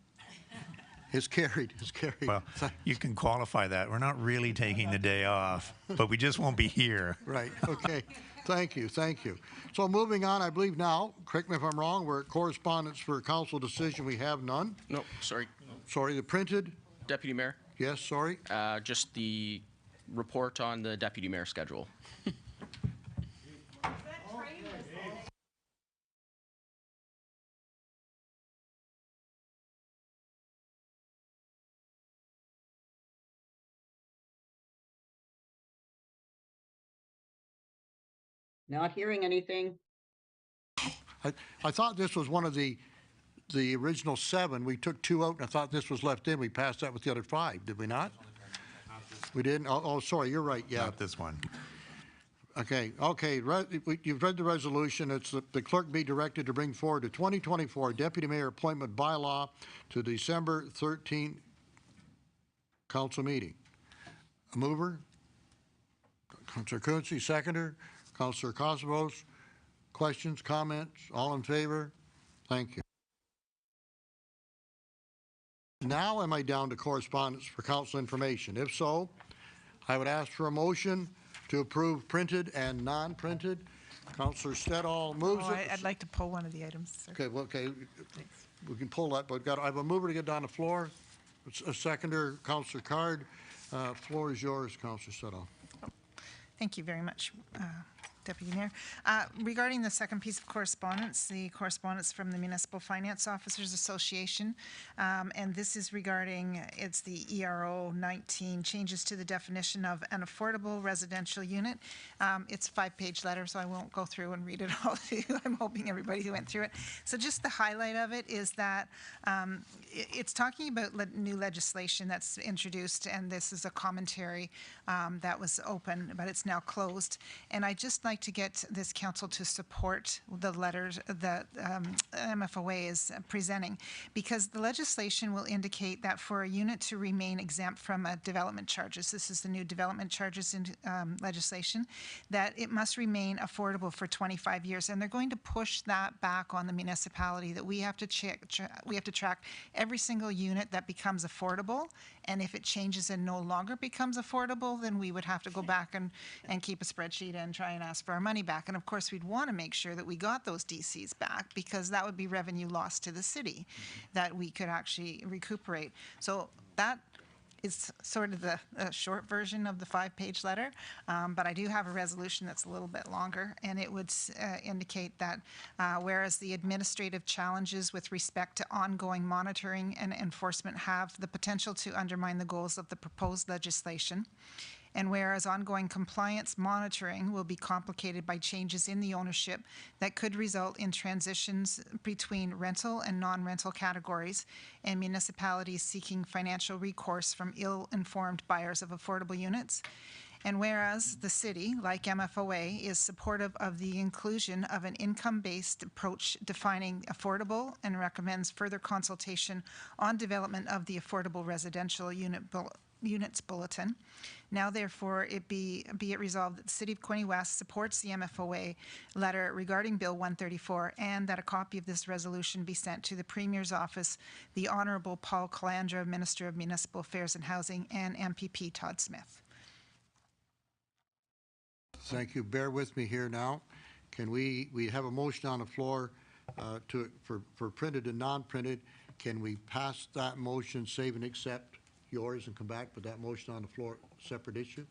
It's carried. It's carried. Well, you can qualify that. We're not really taking the day off, but we just won't be here. Right. Okay. Thank you. Thank you. So moving on, I believe now, correct me if I'm wrong, we're at correspondence for a council decision. We have none. No, sorry. Sorry, the printed? Deputy Mayor? Yes, sorry. Just the report on the Deputy Mayor schedule. Not hearing anything. I thought this was one of the original 7. We took 2 out, and I thought this was left in. We passed that with the other 5, did we not? We didn't? Oh, sorry, you're right, yeah. Not this one. Okay, you've read the resolution. It's the clerk be directed to bring forward the 2024 Deputy Mayor Appointment Bylaw to December 13 council meeting. A mover? Councillor Quinte, seconder. Councillor Cosmos, questions, comments, all in favor? Thank you. Now am I down to correspondence for council information? If so, I would ask for a motion to approve printed and non-printed. Councillor Stedall moves it. I'd like to pull one of the items, sir. Okay, well, okay, we can pull that, but I have a mover to get down the floor. A seconder, Councillor Card. Floor is yours, Councillor Stedall. Thank you very much, Deputy Mayor. Regarding the second piece of correspondence, the correspondence from the Municipal Finance Officers Association, and this is regarding, it's the ERO 19, changes to the definition of an affordable residential unit. It's a 5-page letter, so I won't go through and read it all to you. I'm hoping everybody who went through it. So just the highlight of it is that it's talking about new legislation that's introduced, and this is a commentary that was open, but it's now closed. And I just like to get this council to support the letters that MFOA is presenting, because the legislation will indicate that for a unit to remain exempt from development charges, this is the new development charges in legislation, that it must remain affordable for 25 years. And they're going to push that back on the municipality, that we have to track every single unit that becomes affordable. And if it changes and no longer becomes affordable, then we would have to go back and keep a spreadsheet and try and ask for our money back. And of course, we'd want to make sure that we got those DCs back, because that would be revenue lost to the city that we could actually recuperate. So that is sort of the short version of the 5-page letter, but I do have a resolution that's a little bit longer, and it would indicate that whereas the administrative challenges with respect to ongoing monitoring and enforcement have the potential to undermine the goals of the proposed legislation, And whereas ongoing compliance monitoring will be complicated by changes in the ownership that could result in transitions between rental and non-rental categories and municipalities seeking financial recourse from ill-informed buyers of affordable units. And whereas the city, like MFOA, is supportive of the inclusion of an income-based approach defining affordable and recommends further consultation on development of the Affordable Residential Units Bulletin. Now, therefore, be it resolved that the City of Quinte West supports the MFOA letter regarding Bill 134, and that a copy of this resolution be sent to the Premier's office, the Honourable Paul Calandra, Minister of Municipal Affairs and Housing, and MPP Todd Smith. Thank you. Bear with me here now. Can we have a motion on the floor for printed and non-printed. Can we pass that motion, save and accept yours, and come back with that motion on the floor, separate issue?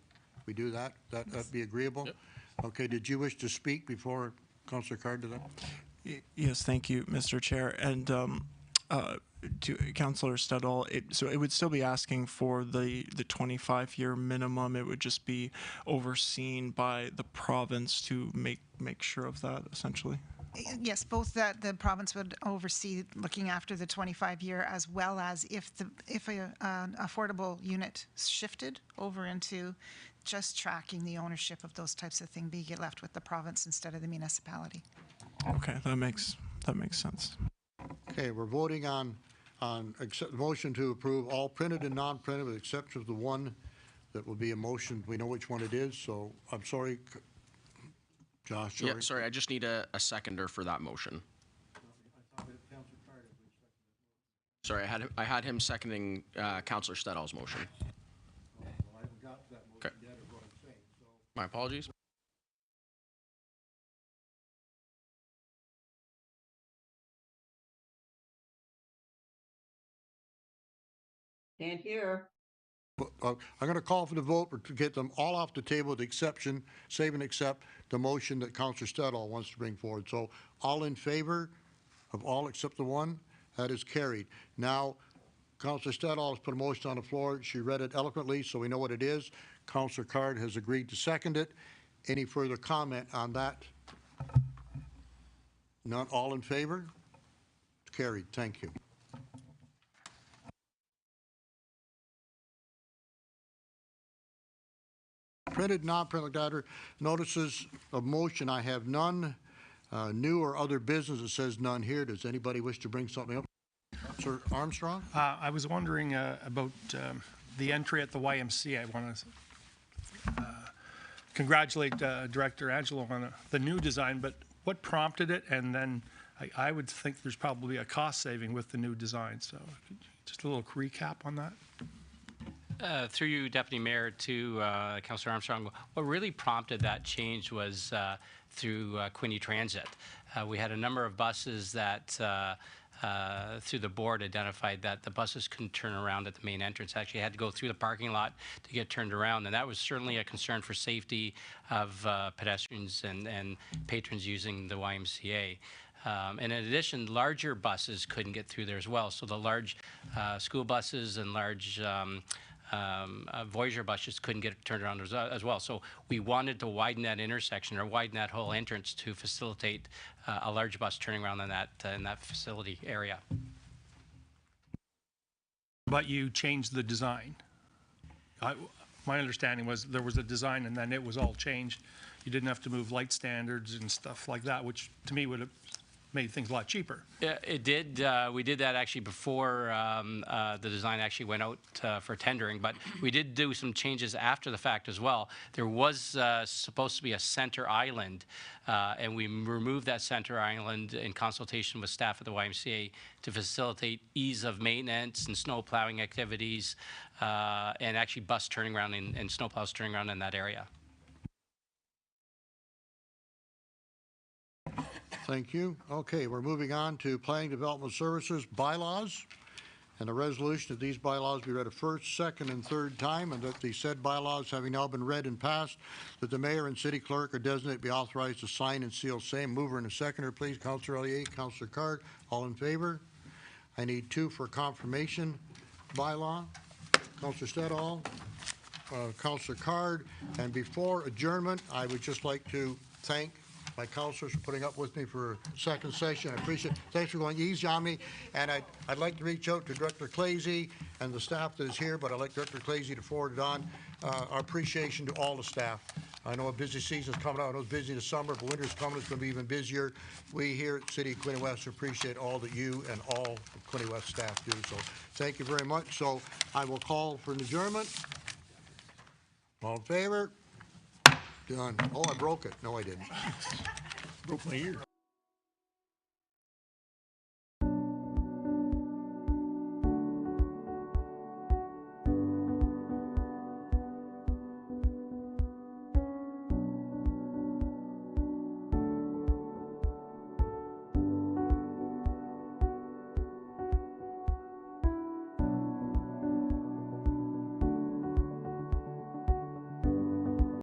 We do that? That'd be agreeable? Yep. Okay. Did you wish to speak before Councillor Card did that? Yes, thank you, Mr. Chair. And to Councillor Steddall, so it would still be asking for the 25-year minimum. It would just be overseen by the province to make sure of that, essentially. Yes, both that the province would oversee looking after the 25-year, as well as if an affordable unit shifted over into just tracking the ownership of those types of things, be left with the province instead of the municipality. Okay, that makes sense. Okay, we're voting on motion to approve all printed and non-printed with the exception of the one that will be a motion. We know which one it is, so I'm sorry. Josh, sorry. Yeah, sorry, I just need a seconder for that motion. Sorry, I had him seconding Councillor Steddall's motion. Okay. My apologies. Can't hear. I'm going to call for the vote to get them all off the table with the exception, save and accept the motion that Councillor Steddall wants to bring forward. So all in favor of all except the one? That is carried. Now, Councillor Steddall has put a motion on the floor. She read it eloquently, so we know what it is. Councillor Card has agreed to second it. Any further comment on that? None. All in favor? Carried. Thank you. Printed, non-printed data notices of motion. I have none. New or other business, it says none here. Does anybody wish to bring something up? Sir Armstrong? I was wondering about the entry at the YMCA. I want to congratulate Director Angelo on the new design, but what prompted it? And then I would think there's probably a cost saving with the new design. So just a little recap on that. Through you, Deputy Mayor, to Councillor Armstrong, what really prompted that change was through Quinte Transit. We had a number of buses that, through the board, identified that the buses couldn't turn around at the main entrance. Actually, had to go through the parking lot to get turned around, and that was certainly a concern for safety of pedestrians and patrons using the YMCA. And in addition, larger buses couldn't get through there as well. So the large school buses and large Voyager buses couldn't get turned around as well. So we wanted to widen that intersection or widen that whole entrance to facilitate a large bus turning around in that facility area. But you changed the design. My understanding was there was a design and then it was all changed. You didn't have to move light standards and stuff like that, which to me would have made things a lot cheaper. Yeah, it did. We did that actually before the design actually went out for tendering, but we did do some changes after the fact as well. There was supposed to be a center island, and we removed that center island in consultation with staff at the YMCA to facilitate ease of maintenance and snow plowing activities, and actually bus turning around and snow plows turning around in that area. Thank you. Okay, we're moving on to Planning Development Services bylaws. And the resolution that these bylaws be read a first, second, and third time, and that the said bylaws having now been read and passed, that the mayor and city clerk or designate be authorized to sign and seal same. Mover and a seconder, please. Councillor Elliott, Councillor Card. All in favor? I need two for confirmation bylaw. Councillor Steddall. Councillor Card. And before adjournment, I would just like to thank my councillors for putting up with me for a second session. I appreciate it. Thanks for going easy on me. And I'd like to reach out to Director Clazy and the staff that is here, but I'd like Director Clazy to forward it on. Our appreciation to all the staff. I know a busy season's coming out. I know it's busy this summer, but winter's coming. It's going to be even busier. We here at City of Quinte West appreciate all that you and all the Quinte West staff do. So thank you very much. So I will call for an adjournment. All in favor? Done. Oh, I broke it. No, I didn't. Broke my ear.